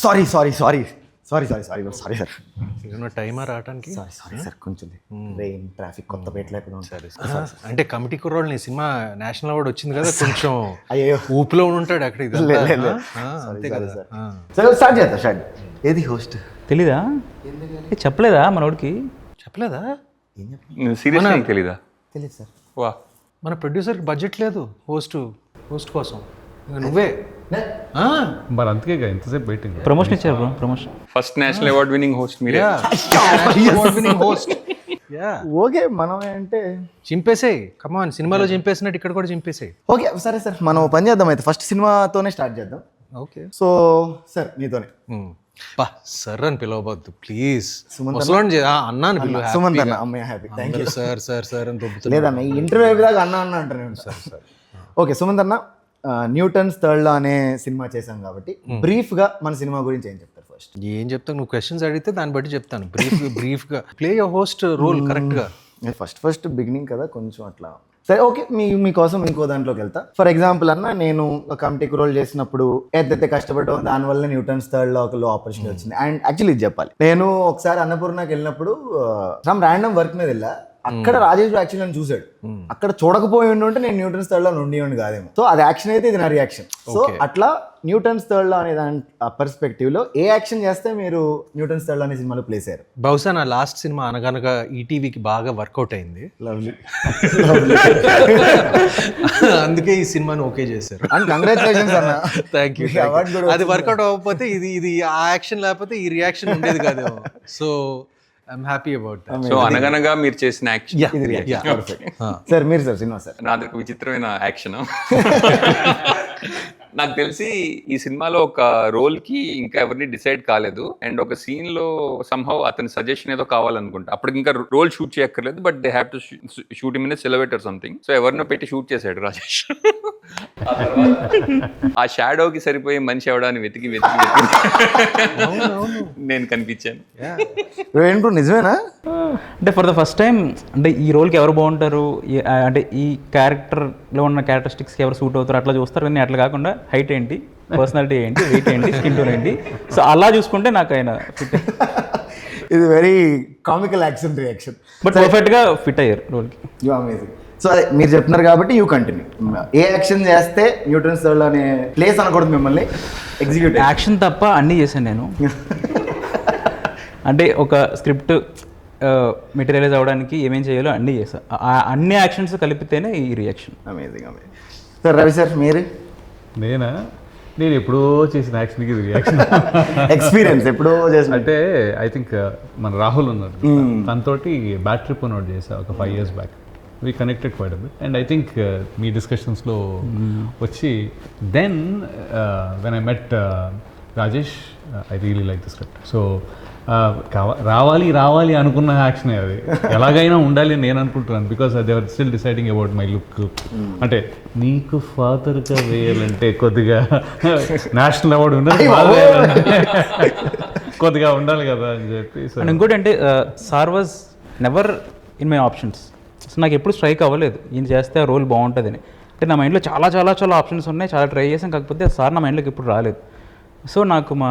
Sorry sir. Timer రావడానికి sorry sir, కొంచెం rain traffic కొత్తపేటలో ఎక్కడ సరే అంటే కమిటీ కుర్రోళ్ళు నీ సినిమా నేషనల్ అవార్డు వచ్చింది కదా, కొంచెం అయ్యో ఊపులో ఉంటాడు అక్కడ. అంతే కదా. సరే స్టార్ట్ చేద్దాం. స్టార్ట్. ఏది హోస్ట్ తెలీదా? చెప్పలేదా మనోడికి? చెప్పలేదా? సీరియస్గా తెలీదా? తెలియదు సార్. వా, మన ప్రొడ్యూసర్కి బడ్జెట్ లేదు హోస్ట్ కోసం, ఇంకా నువ్వే. మరి అందుకే ఎంతసేపు వెయిటింగ్. ప్రమోషన్ ఇచ్చారు bro, promotion. First national award winning host మీరే. హోస్ట్ ఓకే, మనమే అంటే చింపేసేయి. కమాన్, సినిమాలో చింపేసినట్టు ఇక్కడ కూడా చింపేసేయి. ఓకే సరే సార్, మనం పని చేద్దాం అయితే. ఫస్ట్ సినిమాతోనే స్టార్ట్ చేద్దాం. ఓకే సో సార్ మీతోనే. సార్ అని పిలవద్దు ప్లీజ్. సుమంత్ అన్నాను పిలువ. సుమంత్ అన్న, అమ్మాయి happy. Thank you sir sir sir అని దొబ్బుతుంది. లేదన్న, ఈ ఇంటర్వ్యూ అయిపోయాక అన్న అంటారు సార్. సార్ ఓకే సుమంత్ అన్న, న్యూటన్స్ థర్డ్ లా అనే సినిమా చేశాం కాబట్టి బ్రీఫ్ గా మన సినిమా గురించి ఏం చెప్తారు? ఫస్ట్ ఏం చెప్తాను, నువ్వు క్వశ్చన్స్ అడిగితే దాన్ని బట్టి చెప్తాను. బ్రీఫ్గా ప్లే యువర్ హోస్ట్ రోల్ కరెక్ట్గా. ఫస్ట్ బిగినింగ్ కదా, కొంచెం అట్లా. సరే ఓకే, మీకోసం ఇంకో దాంట్లోకి వెళ్తా. ఫర్ ఎగ్జాంపుల్ అన్న, నేను కమిటీకి రోల్ చేసినప్పుడు ఏదైతే కష్టపడ్డాం దానివల్ల న్యూటన్స్ థర్డ్ లా ఒక ఆపర్చునిటీ వచ్చింది. అండ్ యాక్చువల్లీ ఇది చెప్పాలి, నేను ఒకసారి అన్నపూర్ణకి వెళ్ళినప్పుడు సమ్ ర్యాండమ్ వర్క్ మీద వెళ్ళా. అక్కడ రాజేష్ యాక్చువల్ నన్ను చూసాడు. అక్కడ చూడకపోయి ఉంటే నేను న్యూటన్స్ థర్డ్ లో ఉండి కాదేమో. సో అది యాక్షన్ అయితే ఇది నా రియాక్షన్. సో అట్లా న్యూటన్స్ థర్డ్ లో అనే దాని పర్స్పెక్టివ్ లో ఏ యాక్షన్ చేస్తే మీరు న్యూటన్స్ థర్డ్ లో అనే సినిమాలో ప్లేస్ అయ్యారు? బహుశా నా లాస్ట్ సినిమా అనగనగా ఈటీవీకి బాగా వర్కౌట్ అయింది. లవ్లీ. అందుకే ఈ సినిమాని ఓకే చేశారు. అండ్ కంగ్రాచులేషన్స్ అన్న. Thank you. అది వర్కౌట్ అవ్వకపోతే ఇది ఆ యాక్షన్ లేకపోతే ఈ రియాక్షన్ ఉండేది కాదేమో. So I'm happy about that. So అనగనగా మీరు చేసిన యాక్షన్. సార్ మీరు సార్ సినిమా సార్. నాది ఒక విచిత్రమైన యాక్షన్. నాకు తెలిసి ఈ సినిమాలో ఒక రోల్ కి ఇంకా ఎవరిని డిసైడ్ కాలేదు. అండ్ ఒక సీన్ లో సంహౌ అతని సజెషన్ ఏదో కావాలనుకుంటా. అప్పటికి ఇంకా రోల్ షూట్ చేయక్కర్లేదు, but they have to shoot in సిలబెట్ ఆర్ సంథింగ్. సో ఎవరినో పెట్టి షూట్ చేశాడు రాజేష్. ఆ షాడోకి సరిపోయే మనిషి ఎవడాన్ని వెతికి నేను కనిపించాను. ఏంటో నిజమేనా? అంటే ఫర్ ద ఫస్ట్ టైం అంటే ఈ రోల్కి ఎవరు బాగుంటారు, అంటే ఈ క్యారెక్టర్లో ఉన్న క్యారెక్టరిస్టిక్స్కి ఎవరు సూట్ అవుతారు అట్లా చూస్తారు. కానీ అట్లా కాకుండా హైట్ ఏంటి, పర్సనాలిటీ ఏంటి, వెయిట్ ఏంటి, స్కిన్ టోన్ ఏంటి, సో అలా చూసుకుంటే నాకు ఆయన ఫిట్. ఇది very comical action reaction, but పర్ఫెక్ట్గా ఫిట్ అయ్యారు రోల్కి. You amazing. సో అదే మీరు చెప్తున్నారు కాబట్టి యూ కంటిన్యూ. ఏ యాక్షన్ చేస్తే న్యూటన్స్ థర్డ్ అనే ప్లేస్ అనకూడదు మిమ్మల్ని, ఎగ్జిక్యూటివ్ యాక్షన్ తప్ప అన్నీ చేశాను నేను. అంటే ఒక స్క్రిప్ట్ మెటీరియలైజ్ అవ్వడానికి ఏమేం చేయాలో అన్నీ చేశాను. అన్ని యాక్షన్స్ కలిపితేనే ఈ reaction. Amazing amazing. Sir Ravi sir మీరు? నేను ఎప్పుడో చేసిన యాక్షన్కి ఇది రియాక్షన్. ఎక్స్పీరియన్స్ ఎప్పుడో చేసిన అంటే ఐ థింక్ మన రాహుల్ ఉన్నాడు, తనతోటి బ్యాక్ ట్రిప్ నోట్ చేసా ఒక 5 years back. We connected quite a bit. And I think మీ డిస్కషన్స్లో వచ్చి then when I met Rajesh, I really like the script. So రావాలి అనుకున్న యాక్షన్ అది ఎలాగైనా ఉండాలి అని నేను అనుకుంటున్నాను. Because they are still deciding about my look. అంటే నీకు ఫాదర్గా వేయాలంటే కొద్దిగా నేషనల్ అవార్డు ఉండాలి, కొద్దిగా ఉండాలి కదా అని చెప్పి. అండ్ ఇంకోటి అంటే sir was never in my options. So నాకు ఎప్పుడు స్ట్రైక్ అవ్వలేదు ఈయన చేస్తే ఆ రోల్ బాగుంటుందని. అంటే నా మైండ్లో చాలా ఆప్షన్స్ ఉన్నాయి, చాలా ట్రై చేసాను. కాకపోతే సార్ నా మైండ్లోకి ఎప్పుడు రాలేదు. సో నాకు మా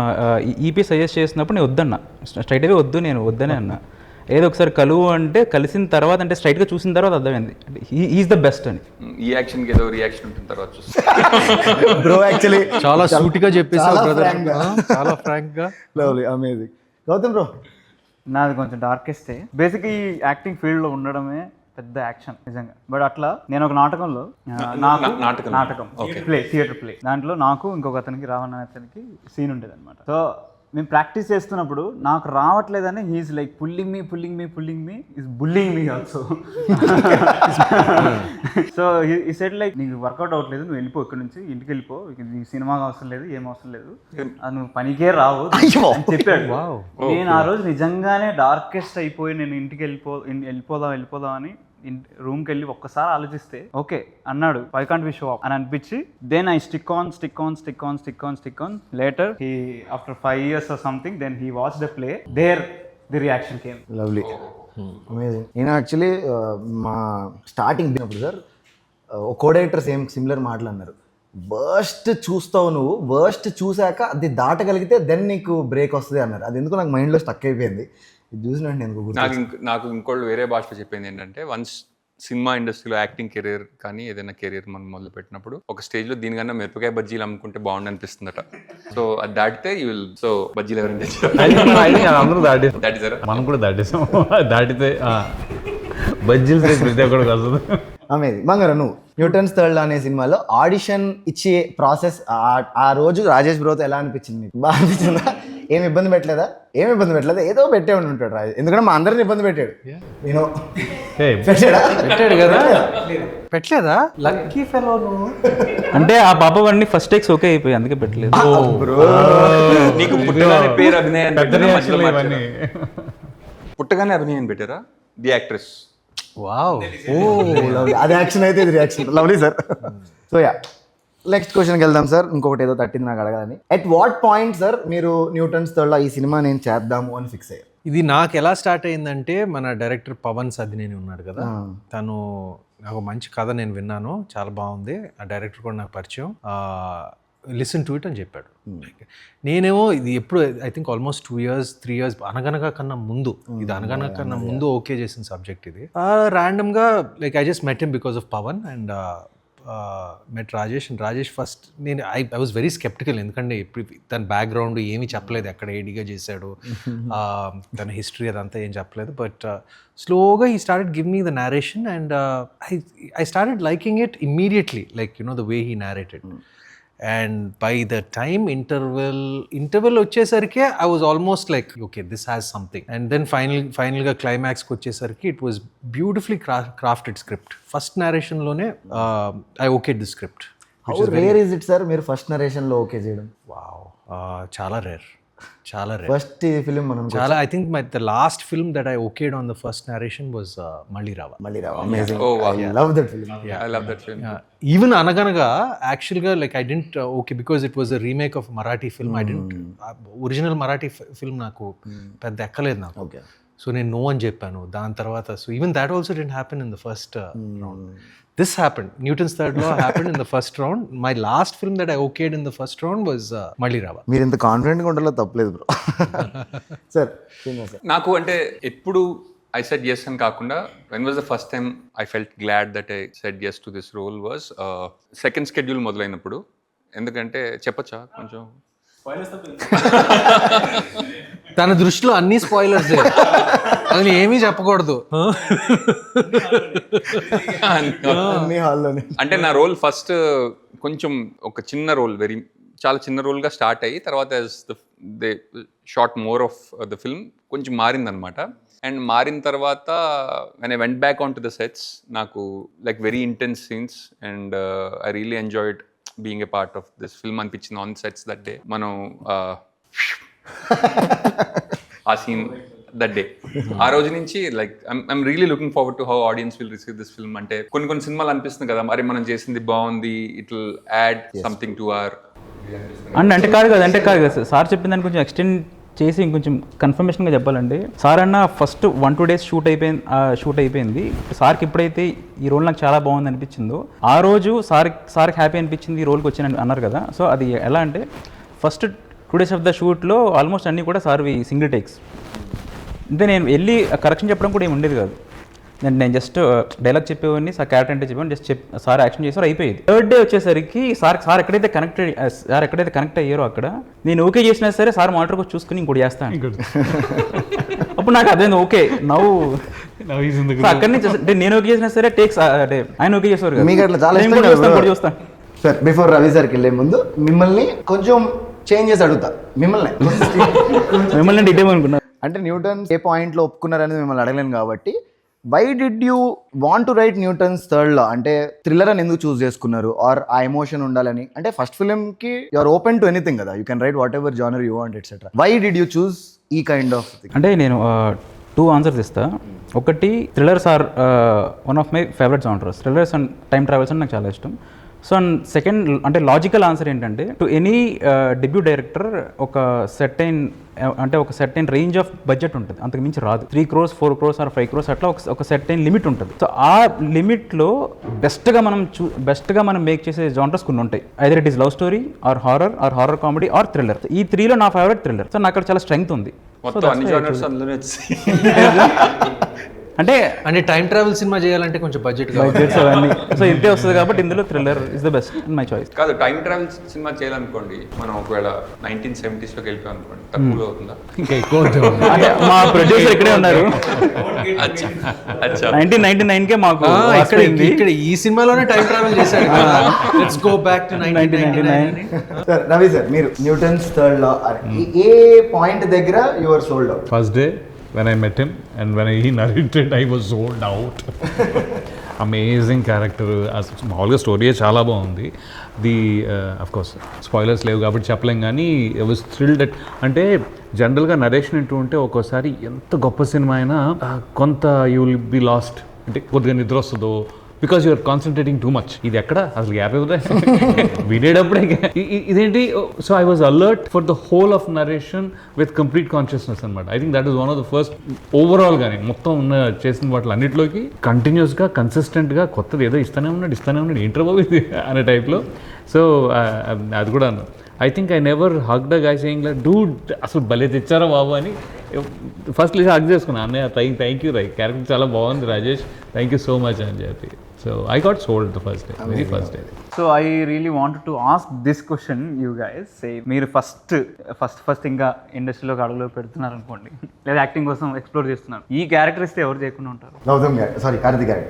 ఈపీ సజెస్ట్ చేసినప్పుడు నేను వద్దన్నా, స్ట్రైట్ అవే నేను వద్దనే అన్నా. ఏదో ఒకసారి కలువు అంటే కలిసిన తర్వాత, అంటే స్ట్రైట్గా చూసిన తర్వాత అర్థమైంది అంటే ఈజ్ ద బెస్ట్ అని. ఈ యాక్షన్కి ఏదో రియాక్షన్ ఉంటుంది తర్వాత చూస్తాను. బ్రో యాక్చువల్లీ చాలా సూటిగా చెప్పేసావు బ్రదర్, చాలా ఫ్రాంక్గా. Lovely, amazing. గౌతమ్ బ్రో? నాది కొంచెం డార్కెస్టే. బేసిక్ ఈ యాక్టింగ్ ఫీల్డ్లో ఉండడమే పెద్ద యాక్షన్ నిజంగా. బట్ అట్లా నేను ఒక నాటకంలో నాటకం ప్లే, థియేటర్ ప్లే, దాంట్లో నాకు ఇంకొక అతనికి, రావణ్ అనే అతనికి సీన్ ఉండేది అనమాట. సో మేము ప్రాక్టీస్ చేస్తున్నప్పుడు నాకు రావట్లేదని he's like pulling me is bullying me also. So ఈ సెట్ లైక్ నీకు వర్కౌట్ అవ్వట్లేదు, నువ్వు వెళ్ళిపో ఇక్కడ నుంచి, ఇంటికి వెళ్ళిపో, నీ సినిమాకి అవసరం లేదు, ఏం అవసరం లేదు, అది నువ్వు పనికే రావు అని చెప్పాడు. నేను ఆ రోజు నిజంగానే డార్కెస్ట్ అయిపోయి నేను ఇంటికి వెళ్ళిపోదాం అని రూమ్కి వెళ్ళి ఒక్కసారి ఆలోచిస్తే ఓకే అన్నాడు, why can't we show up అని అనిపించి then I stick on later he after 5 years or something then he watched the play, there the reaction came. Lovely, amazing. నేను యాక్చువల్లీ మా స్టార్టింగ్ దినప్పుడు సార్ ఒక కో డైరెక్టర్ సిమిలర్ మాటలు అన్నారు. Worst చూస్తావు నువ్వు, worst చూసాక అది దాటగలిగితే దెన్ నీకు బ్రేక్ వస్తుంది అన్నారు. అది ఎందుకు నాకు మైండ్లో స్టక్ అయిపోయింది. ఇది చూసినట్టు నేను నాకు ఇంకోళ్ళు వేరే భాషలో చెప్పింది ఏంటంటే, వన్స్ సినిమా ఇండస్ట్రీలో యాక్టింగ్ కెరీర్ కానీ ఏదైనా కెరీర్ మనం మొదలు పెట్టినప్పుడు ఒక స్టేజ్ లో దీనికన్నా మిరపకాయ బజ్జీలు అమ్ముకుంటే బాగుండు అనిపిస్తుందట. సో అది దాటితే యూ విల్. సో బజ్జీలు ఎవరైనా తెచ్చారు అందరూ దాటిసారా? మనం కూడా దాటేసాం. దాటితే బజ్జీలు ప్రతి ఒక్కడికి వస్తుంది. అమేజింగ్. బంగారు, నువ్వు న్యూటన్స్ థర్డ్ లా అనే సినిమాలో ఆడిషన్ ఇచ్చే ప్రాసెస్ ఆ రోజు రాజేష్ బ్రోతో ఎలా అనిపించింది మీకు? బాగా అనిపించిందా? ఏమి ఇబ్బంది పెట్టలేదా? ఏమి ఇబ్బంది పెట్టలేదా? ఏదో పెట్టే ఉంటాడు రాజేష్, ఎందుకంటే మా అందరిని ఇబ్బంది పెట్టాడు. నేను పెట్టాడు కదా, పెట్టలేదా? లక్కీ ఫెలో నువ్వు. అంటే ఆ బాబా వాడిని ఫస్ట్ టేక్స్ ఓకే అయిపోయి అందుకే పెట్టలేదు. నీకు పుట్టగానే పేరు అభినయ్ అని పెట్టారా? మధ్యలో మార్చారా? పుట్టగానే అభినయ్ అని పెట్టారా? The actress. వావ్, అది యాక్షన్ అయితే ఇది reaction. Lovely sir. So yeah, next క్వశ్చన్కి వెళ్దాం సార్. ఇంకొకటి ఏదో తట్టింది నాకు అడగాలని. ఎట్ వాట్ పాయింట్ సార్ మీరు న్యూటన్స్ థర్డ్ లో ఈ సినిమా నేను చేద్దాము అని ఫిక్స్ అయ్యారు? ఇది నాకు ఎలా స్టార్ట్ అయిందంటే, మన డైరెక్టర్ పవన్ సద్దినేని ఉన్నాడు కదా, తను నాకు మంచి కథ నేను విన్నాను, చాలా బాగుంది, ఆ డైరెక్టర్ కూడా నాకు పరిచయం, లిసన్ టు ఇట్ అని చెప్పాడు. నేనేమో ఇది ఎప్పుడు I think almost 2 years 3 years అనగనగా కన్నా ముందు, ఇది అనగనగా కన్నా ముందు ఓకే చేసిన సబ్జెక్ట్ ఇది. ర్యాండమ్గా like I just met him because of Pavan and met Rajesh. And Rajesh first నేను ఐ వాజ్ వెరీ స్కెప్టికల్, ఎందుకంటే ఇప్పుడు తన బ్యాక్గ్రౌండ్ ఏమీ చెప్పలేదు, ఎక్కడ ఏడీగా చేశాడు, తన హిస్టరీ అదంతా ఏం చెప్పలేదు. బట్ స్లోగా he started give me the narration and I started liking it immediately, like you know the way he narrated. And by the time interval వచ్చేసరికి I was almost like okay this has something. And then ఫైనల్గా క్లైమాక్స్కి వచ్చేసరికి it was beautifully crafted script. First నేరేషన్లోనే I okay the script. How rare is it sir మీరు first narration లో okay చేయడం? Wow, చాలా రేర్. ఫస్ట్ ఫిలిం మనం చాలా, I think the last film that I okayed on the first narration was మళ్ళీ రావా. Amazing. Oh, wow. I love that film. I love that film. Even Anaganaga యాక్చువల్గా like I didn't okay because it was a remake of Marathi film. I didn't original Marathi film నాకు పెద్ద ఎక్కలేదు నాకు. Okay. So నేను no అని చెప్పాను. దాని తర్వాత so even that also dent happen in the first round. This happened. Newton's Third Law happened in the first round. My last film that I okayed in the first round was Malli Rava. మీరు ఇంత కాన్ఫిడెంట్గా ఉండాలో తప్పలేదు bro. Sir నాకు అంటే ఎప్పుడు I said yes అని కాకుండా, when was the first time I felt glad that I said yes to this role was second schedule మొదలైనప్పుడు. ఎందుకంటే చెప్పచ్చా కొంచెం? తన దృష్టిలో అన్ని స్పాయిలర్స్, అసలు ఏమీ చెప్పకూడదు. అన్ని హాల్లోనే. అంటే నా రోల్ ఫస్ట్ కొంచెం ఒక చిన్న రోల్, చాలా చిన్న రోల్గా స్టార్ట్ అయ్యి తర్వాత they short more of the film కొంచెం మారిందనమాట. అండ్ మారిన తర్వాత when I went back onto the sets, నాకు like very intense scenes and I really enjoyed being a part of this film అనిపించింది on sets that day. మనం ఆ scene that day, ఆ రోజు నుంచి like I'm really looking forward to how audience will receive this film. అంటే కొన్ని సినిమాలు అనిపిస్తుంది కదా, మరి మనం చేసింది బాగుంది, it will add something to our. అంటే కాదు కదా సార్ చెప్పిన దాన్ని కొంచెం ఎక్స్టెండ్ చేసి ఇంకొంచెం కన్ఫర్మేషన్గా చెప్పాలండి. సార్ అన్న ఫస్ట్ 1-2 days షూట్ అయిపోయింది. సార్కి ఎప్పుడైతే ఈ రోల్ నాకు చాలా బాగుంది అనిపించిందో ఆ రోజు సార్కి హ్యాపీ అనిపించింది ఈ రోల్కి వచ్చాను అన్నారు కదా. సో అది ఎలా అంటే ఫస్ట్ 2 days ఆఫ్ ద షూట్లో ఆల్మోస్ట్ అన్నీ కూడా సార్వి సింగిల్ టేక్స్. అంటే నేను వెళ్ళి కరెక్షన్ చెప్పడం కూడా ఏమి ఉండేది కాదు. నేను జస్ట్ డైలాగ్ చెప్పేవాడిని, సార్ క్యారెక్టర్ అంటే చెప్పాను, జస్ట్ సార్ యాక్షన్ చేసారు, అయిపోయేది. థర్డ్ డే వచ్చేసరికి సార్ ఎక్కడైతే కనెక్ట్ అయ్యారో అక్కడ నేను ఓకే చేసినా సరే సార్ మానిటర్కి వచ్చి చూసుకుని ఇంకోటి చేస్తాను. అప్పుడు నాకు అదే ఓకే నవ్వు అక్కడి నుంచి అంటే నేను ఓకే చేసినా సరే టేక్స్ అంటే ఆయన ఓకే చేసేవారు. మీకు అట్లా చాలా చూస్తాను. సార్ బిఫోర్ రవి సార్కి వెళ్ళే ముందు మిమ్మల్ని కొంచెం చేంజ్ చేసి అడుగుతా. మిమ్మల్ని డీటెయిల్ అనుకున్నా అంటే న్యూటన్ ఏ పాయింట్లో ఒప్పుకున్నారనేది మిమ్మల్ని అడగలేను కాబట్టి, why did you want to write Newton's third law? అంటే థ్రిల్లర్ అని ఎందుకు చూస్ చేసుకున్నారు? ఆర్ ఆ ఎమోషన్ ఉండాలని? అంటే ఫస్ట్ ఫిల్మ్కి you are open to anything కదా, you can write whatever genre you want etcetera. Why did you choose ఈ కైండ్ ఆఫ్ థింగ్? అంటే నేను 2 answers ఇస్తా. ఒకటి, thrillers are one of my favourite genres. Thrillers and time travels అని నాకు చాలా ఇష్టం. సో అండ్ సెకండ్ అంటే లాజికల్ ఆన్సర్ ఏంటంటే టు ఎనీ డెబ్యూ డైరెక్టర్ ఒక సెర్టైన్ రేంజ్ ఆఫ్ బడ్జెట్ ఉంటుంది, అంతకు మించి రాదు. 3 crores 4 crores ఆర్ 5 crores అట్లా ఒక సెర్టైన్ లిమిట్ ఉంటుంది. సో ఆ లిమిట్లో బెస్ట్గా మనం మేక్ చేసే జానర్స్ కొన్ని ఉంటాయి. Either it is love story or horror comedy or thriller. ఈ 3లో నా ఫేవరెట్ థ్రిల్లర్. సో నాకు అక్కడ చాలా స్ట్రెంగ్త్ ఉంది. మొత్తం అన్ని జోనర్స్ అందులోనే వచ్చాయి. అంటే టైం ట్రావెల్ సినిమా చేయాలంటే కొంచెం బడ్జెట్ అవన్నీ సో ఇంతే వస్తుంది కాబట్టి ఇందులో thriller is the best in my choice. కాదు, టైం ట్రావెల్ సినిమా చేయాలనుకోండి, మనం ఒకవేళ 1970s లోకి వెళ్ళిపోయాం అనుకోండి, తక్కువలో అవుతుందా? ఇంకా ఎక్కువ అవుతుంది. అంటే మా ప్రొడ్యూసర్ ఇక్కడే ఉన్నారు. అచ్చా అచ్చా 1999కే మాకు ఇక్కడ ఈ సినిమాలోనే టైం ట్రావెల్ చేశాడు. Let's go back to 1999. Sir Ravi sir, మీరు న్యూటన్స్ థర్డ్ లా ఏ పాయింట్ దగ్గర your sold out? First day when I met him and when he narrated, I was sold out. Amazing character. మామూలుగా స్టోరీ చాలా బాగుంది. Of course spoilers లేవు కాబట్టి చెప్పలేం, కానీ I was thrilled that. అంటే జనరల్గా నరేషన్ వింటూ ఉంటే ఒక్కోసారి ఎంత గొప్ప సినిమా అయినా కొంత యూ విల్ బి లాస్ట్. అంటే కొద్దిగా నిద్ర వస్తుందో because you're concentrating too much. ఇది ఎక్కడ అసలు గ్యాప్ ఇవ్వదా వినేటప్పుడే ఇదేంటి. So I was alert for the whole of narration with complete consciousness అనమాట. I think that is one of the first overall కానీ మొత్తం ఉన్న చేసిన వాటి అన్నింటిలోకి కంటిన్యూస్గా కన్సిస్టెంట్గా కొత్తది ఏదో ఇస్తూనే ఉన్నాడు ఏంటర్ బాబు ఇది అనే టైప్లో. సో అది కూడా I think I never hugged a guy saying like Dude అసలు భలే తెచ్చారా బాబు అని ఫస్ట్ హగ్ చేసుకున్నాను. అన్నయ్య థ్యాంక్ యూ క్యారెక్టర్ చాలా బాగుంది Rajesh, thank you so much అని చెప్పి. So I got sold the very first day. So I really wanted to ask this question you guys. Say మీరు ఫస్ట్ ఇంకా ఇండస్ట్రీలోకి అడుగులో పెడుతున్నారు అనుకోండి, లేదా యాక్టింగ్ కోసం ఎక్స్ప్లోర్ చేస్తున్నారు, ఈ క్యారెక్టర్ ఇస్తే ఎవరు చేయకుండా ఉంటారు? గౌతమ్ గారు, సారీ కార్తిక్ గారు.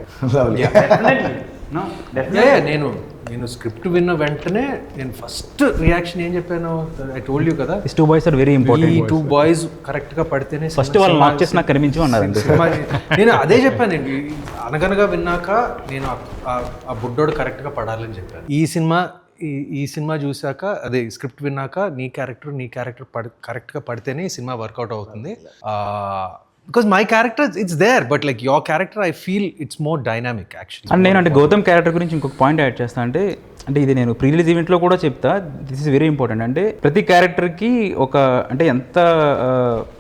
నేను స్క్రిప్ట్ విన్న వెంటనే నేను ఫస్ట్ రియాక్షన్ ఏం చెప్పాను, ఐ టోల్డ్ యూ కదా, These 2 boys are very important. ఈ 2 boys కరెక్ట్ గా పడితేనే ఫస్ట్ వాళ్ళు లాక్ చేసి నాకు కనిపించి ఉన్నారు. నేను అదే చెప్పాను. నేను అనగనగా విన్నాక నేను ఆ బుడ్డోడు కరెక్ట్ గా పడాలని చెప్పాను. ఈ సినిమా చూసాక అదే స్క్రిప్ట్ విన్నాక నీ క్యారెక్టర్ కరెక్ట్గా పడితేనే ఈ సినిమా వర్కౌట్ అవుతుంది. Because my character it's there, but like your character I feel it's more dynamic actually. అండ్ నేను గౌతమ్ క్యారెక్టర్ గురించి ఇంకొక పాయింట్ యాడ్ చేస్తాను. అంటే ఇది నేను ప్రీ రిలీజ్ ఈవెంట్లో కూడా చెప్తా, దిస్ ఇస్ వెరీ ఇంపార్టెంట్. అంటే ప్రతి క్యారెక్టర్కి అంటే ఎంత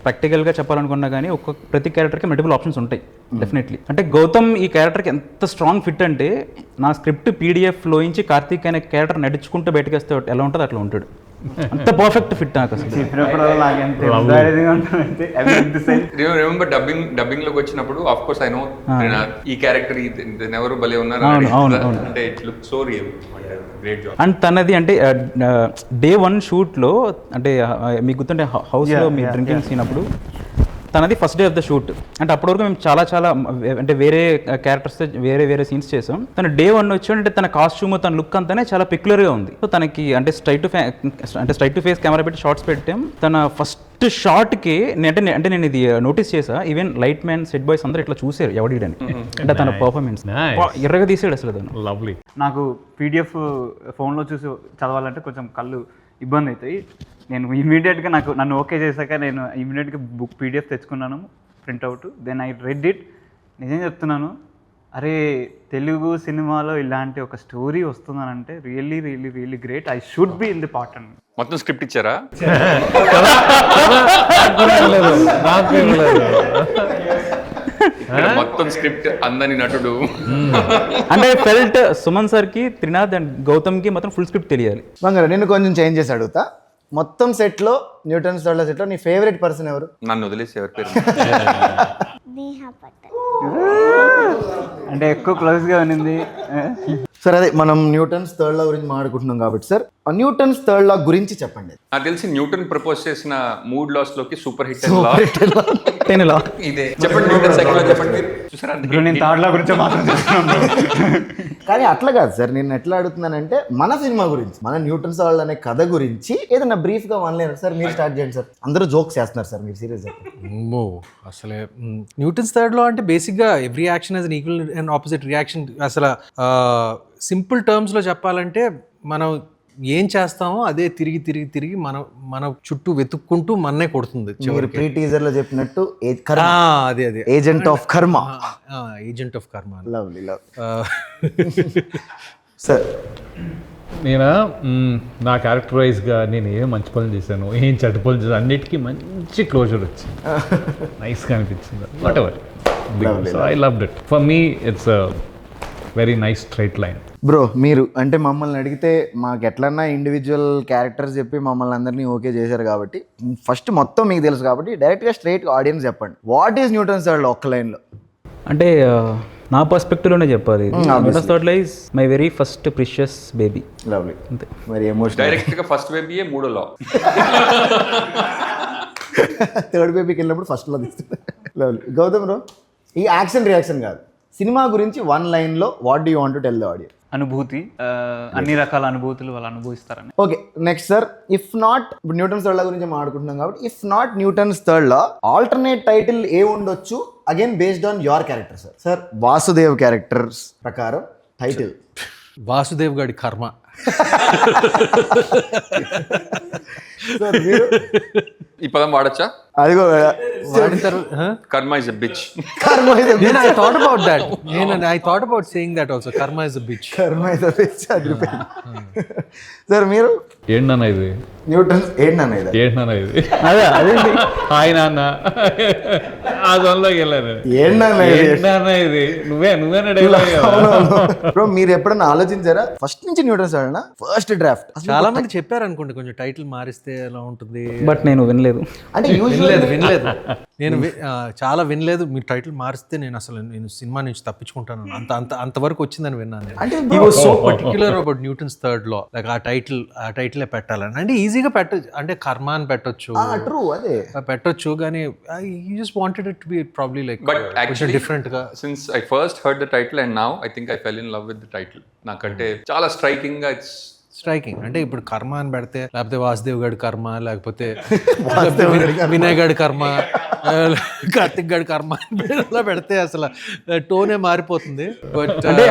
ప్రాక్టికల్గా చెప్పాలనుకున్నా కానీ ప్రతి క్యారెక్టర్కి మల్టిపుల్ ఆప్షన్స్ ఉంటాయి డెఫినెట్లీ. అంటే గౌతమ్ ఈ క్యారెక్టర్కి ఎంత స్ట్రాంగ్ ఫిట్ అంటే నా స్క్రిప్ట్ పీడిఎఫ్లోంచి కార్తీక్ అనే క్యారెక్టర్ నడుచుకుంటూ బయటకు వస్తే ఎలా ఉంటుంది అట్లా ఉంటాడు. అంత పర్ఫెక్ట్ ఫిట్ నాకు అసలు. రిమెంబర్ డబ్బింగ్ లోకి వచ్చినప్పుడు ఆఫ్ కోర్స్ ఐ నో ఈ క్యారెక్టర్ ఎవరు భలే ఉన్నారు అంటే it look so real. Great job. And తనది అంటే డే 1 షూట్లో అంటే మీకు గుర్తుంటే హౌస్లో మీరు డ్రింకింగ్ సీన్ అప్పుడు తనది first day of the shoot. అంటే అప్పటి వరకు మేము చాలా అంటే వేరే క్యారెక్టర్స్ వేరే సీన్స్ చేసాం. తన డే 1 వచ్చి అంటే తన కాస్ట్యూమ్ తన లుక్ అంతానే చాలా పెక్యులర్గా ఉంది. సో తనకి అంటే స్ట్రైట్ టు ఫేస్ కెమెరా పెట్టి షార్ట్స్ పెట్టాం. తన ఫస్ట్ షార్ట్కి అంటే నేను ఇది నోటీస్ చేసా, even light man set boys అందరూ ఇట్లా చూసారు ఎవడీడని. అంటే తన పర్ఫార్మెన్స్ ఎర్రగా తీసాడు అసలు తను. లవ్లీ. నాకు పీడిఎఫ్ ఫోన్లో చూసి చదవాలంటే కొంచెం కళ్ళు ఇబ్బంది అవుతాయి. నేను ఇమీడియట్గా నన్ను ఓకే చేశాక నేను ఇమీడియట్గా బుక్ పీడిఎఫ్ తెచ్చుకున్నాను, printout. Then I read it. నిజం చెప్తున్నాను, అరే తెలుగు సినిమాలో ఇలాంటి ఒక స్టోరీ వస్తుందనంటే really really really great. I should be in the part అని. మొత్తం స్క్రిప్ట్ ఇచ్చారా? మొత్తం స్క్రిప్ట్ అందని నటుడు. అంటే ఫెల్ట్ సుమన్ సార్కి, త్రినాథ్ అండ్ గౌతమ్కి మొత్తం ఫుల్ స్క్రిప్ట్ తెలియాలి. బంగారు, నేను కొంచెం చేంజ్ చేసి అడుగుతా. మొత్తం సెట్లో న్యూటన్స్ థర్డ్ లా సెట్లో నీ ఫేవరెట్ పర్సన్ ఎవరు? నన్ను వదిలేసి ఎవరి పేరు? అంటే ఎక్కువ క్లోజ్గా ఉన్నింది. సార్ అదే మనం న్యూటన్స్ థర్డ్ లా గురించి మాట్లాడుకుంటున్నాం కాబట్టి సార్ న్యూటన్స్ థర్డ్ లా గురించి చెప్పండి. నాకు తెలిసి న్యూటన్ ప్రపోజ్ చేసిన 3 laws లోకి సూపర్ హిట్ లా ఇదే. చెప్పండి న్యూటన్ సైకిల్ చెప్పండి. చూసారా? నేను థర్డ్ లా గురించి మాట్లాడుతున్నాను. కానీ అట్లా కాదు సార్, నేను ఎట్లా అడుగుతున్నానంటే మన సినిమా గురించి, మన న్యూటన్స్ థర్డ్ అనే కథ గురించి ఏదైనా బ్రీఫ్ గా వనలేరు సార్. మీరు స్టార్ట్ చేయండి సార్. అందరూ జోక్స్ చేస్తున్నారు సార్, మీరు సీరియస్ అసలే న్యూటన్స్ థర్డ్ లా అంటే బేసిక్గా every action has an equal and opposite reaction. అసలు సింపుల్ టర్మ్స్లో చెప్పాలంటే మనం ఏం చేస్తామో అదే తిరిగి మన చుట్టూ వెతుక్కుంటూ మన్నే కొడుతుంది. ప్రీ టీజర్ లో చెప్పినట్టు అదే ఏజెంట్ ఆఫ్ కర్మ. ఏజెంట్ ఆఫ్ కర్మ. Lovely love. సార్ నేను నా క్యారెక్టర్ వైజ్గా నేను ఏం మంచి పనులు చేశాను, ఏం చెడ్డ పనులు చేశాను, అన్నిటికీ మంచి క్లోజర్ వచ్చింది. నైస్గా అనిపించింది. What ever, so I loved it. For me it's a very nice straight line. Bro మీరు అంటే మమ్మల్ని అడిగితే మాకు ఎట్లన్నా ఇండివిజువల్ క్యారెక్టర్స్ చెప్పి మమ్మల్ని అందరినీ ఓకే చేశారు కాబట్టి ఫస్ట్ మొత్తం మీకు తెలుసు కాబట్టి డైరెక్ట్గా స్ట్రైట్గా ఆడియన్స్ చెప్పండి, వాట్ ఈస్ న్యూటన్ థర్డ్ ఒక్క లైన్లో? అంటే నా పర్స్పెక్టివ్లోనే చెప్పాలి. Newton's third law is my very first precious baby. Lovely. మరి ఎమోషనల్ డైరెక్ట్ గా ఫస్ట్ బేబీయే 3వ లా. థర్డ్ బేబీకి వెళ్ళినప్పుడు ఫస్ట్లో తీస్తుంది. లవ్లీ. గౌతమ్ బ్రో, ఈ యాక్షన్ రియాక్షన్ కాదు, సినిమా గురించి 1 లైన్లో what do you want to tell the audience? అనుభూతి, అన్ని రకాల అనుభూతులు వాళ్ళు అనుభవిస్తారని. Okay, next sir, if not ఇప్పుడు న్యూటన్స్ థర్డ్ లా గురించి మాట్లాడుకుంటున్నాం కాబట్టి if not Newton's third law alternate title ఏ ఉండొచ్చు again based on your character? Sir sir Vasudev characters ప్రకారం టైటిల్ వాసుదేవ్ గాడి కర్మ. ఈ పదం వాడచ్చా? అదిగో కర్మ ఇస్ ఎ బిచ్. కర్మ is a I thought about that. I thought about saying that also. Karma is a bitch. కర్మ is a bitch. అదిరిపోయింది. సార్ మీరు ఏంటన్నా ఇది, న్యూటన్స్ ఏంటన్నా ఇది? ఏంటన్నా ఇది, అదే అదేంటి హాయ్ నాన్న ఆ జోన్లోకి వెళ్ళాను. ఏంటన్నా ఇది? ఏంటన్నా ఇది, నువ్వేనా డైలాగ్ బ్రో మీరు ఎప్పుడన్నా ఆలోచించారా ఫస్ట్ నుంచి న్యూటన్స్ థర్డ్ ఫస్ట్ డ్రాఫ్ట్? చాలా మంది చెప్పారు అనుకోండి కొంచెం టైటిల్ మారిస్తే ఎలా ఉంటుంది. బట్ నేను వినలేదు. అంటే వినలేదు నేను చాలా వినలేదు. మీరు టైటిల్ మారిస్తే నేను సినిమా నుంచి తప్పించుకుంటాను అంతవరకు వచ్చిందని విన్నాను నేను. అంటే he was so particular about Newton's third law. Like ఆ టైటిల్ పెట్టాలని అంటే ఈజీగా పెట్టొచ్చు, అంటే కర్మ అని పెట్టొచ్చు, ట్రూ అదే పెట్టొచ్చు, కానీ you just wanted it to be probably like But actually, different గా. since I first heard the title and now I think I fell in love with the title. నాకంటే చాలా స్ట్రైకింగ్ గా ఇట్స్ స్ట్రైకింగ్. అంటే ఇప్పుడు కర్మ అని పెడితే లేకపోతే వాసుదేవ్ గడి కర్మ, లేకపోతే వినయ్ గడి కర్మ, కార్తిక్ గడి కర్మ అలా పెడితే అసలు టోనే మారిపోతుంది. బట్ అంటే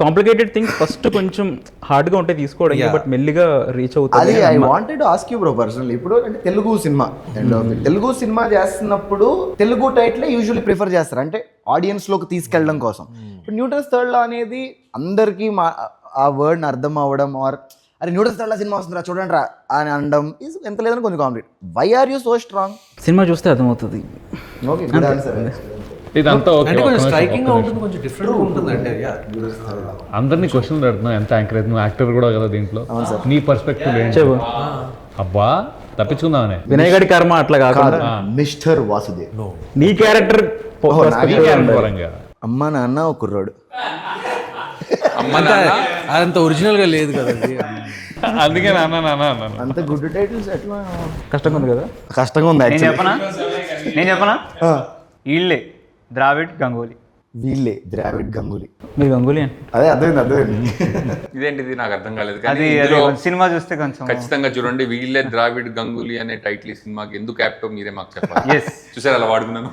కాంప్లికేటెడ్ థింగ్స్ ఫస్ట్ కొంచెం హార్డ్ గా ఉంటాయి తీసుకోవడం, బట్ మెల్లిగా రీచ్ అవుతుంది. అది I wanted to ask you bro personally. ఇప్పుడు అంటే తెలుగు సినిమా తెలుగు సినిమా చేస్తున్నప్పుడు తెలుగు టైటిల్ యూజువల్లీ ప్రిఫర్ చేస్తారు, అంటే ఆడియన్స్ లోకి తీసుకెళ్ళడం కోసం. ఇప్పుడు న్యూటన్స్ థర్డ్ లా అనేది అందరికీ ఆ వర్డ్ని అర్థం అవ్వడం, ఆర్ అరే న్యూటన్స్ థర్డ్ లా సినిమా వస్తుందిరా చూడండి రా అని అనడం ఎంత లేదని కొంచెం complicate. Why are you so strong? Cinema చూస్తే అర్థమవుతుంది. Okay, good answer. ఇదంతా ఓకే. అంటే కొంచెం స్ట్రైకింగ్ గా ఉంటుంది, కొంచెం డిఫరెంట్ ఉంటుంది. అంటే అందరినీ క్వశ్చన్ అడుగుతున్నావు, ఎంత యాంకర్ అయితే నువ్వు యాక్టర్ కూడా కదా దీంట్లో, నీ పర్స్పెక్టివ్ ఏంటి? అబ్బా తప్పించుకుందామనే. వినయ్ గడి కర్మ అట్లా కాకుండా మిస్టర్ వాసుదేవ్ నీ క్యారెక్టర్ పరంగా అమ్మ నాన్న ఒక కుర్రోడు అదంత ఒరిజినల్ గా లేదు కదండి. అందుకే నాన్న అన్నాను. అంత గుడ్ టైటిల్స్ ఎట్లా? కష్టంగా ఉంది కదా. కష్టంగా ఉంది నేను యాక్చువల్లీ. చెప్పనా వీళ్ళే ద్రావిడ్ గంగూలీ. వీళ్ళే ద్రావిడ్ గంగూలీ. మీరు గంగూలీ అని అదే అర్థమైంది. ఇదేంటిది నాకు అర్థం కాలేదు. అది కానీ ఇందులో సినిమా చూస్తే కొంచెం ఖచ్చితంగా చూడండి, వీళ్ళే ద్రావిడ్ గంగూలీ అనే టైటిల్ ఈ సినిమాకి ఎందుకు యాప్టో మీరే మాకు చెప్పాలి. ఎస్ చూసారు అలా వాడుకున్నాను.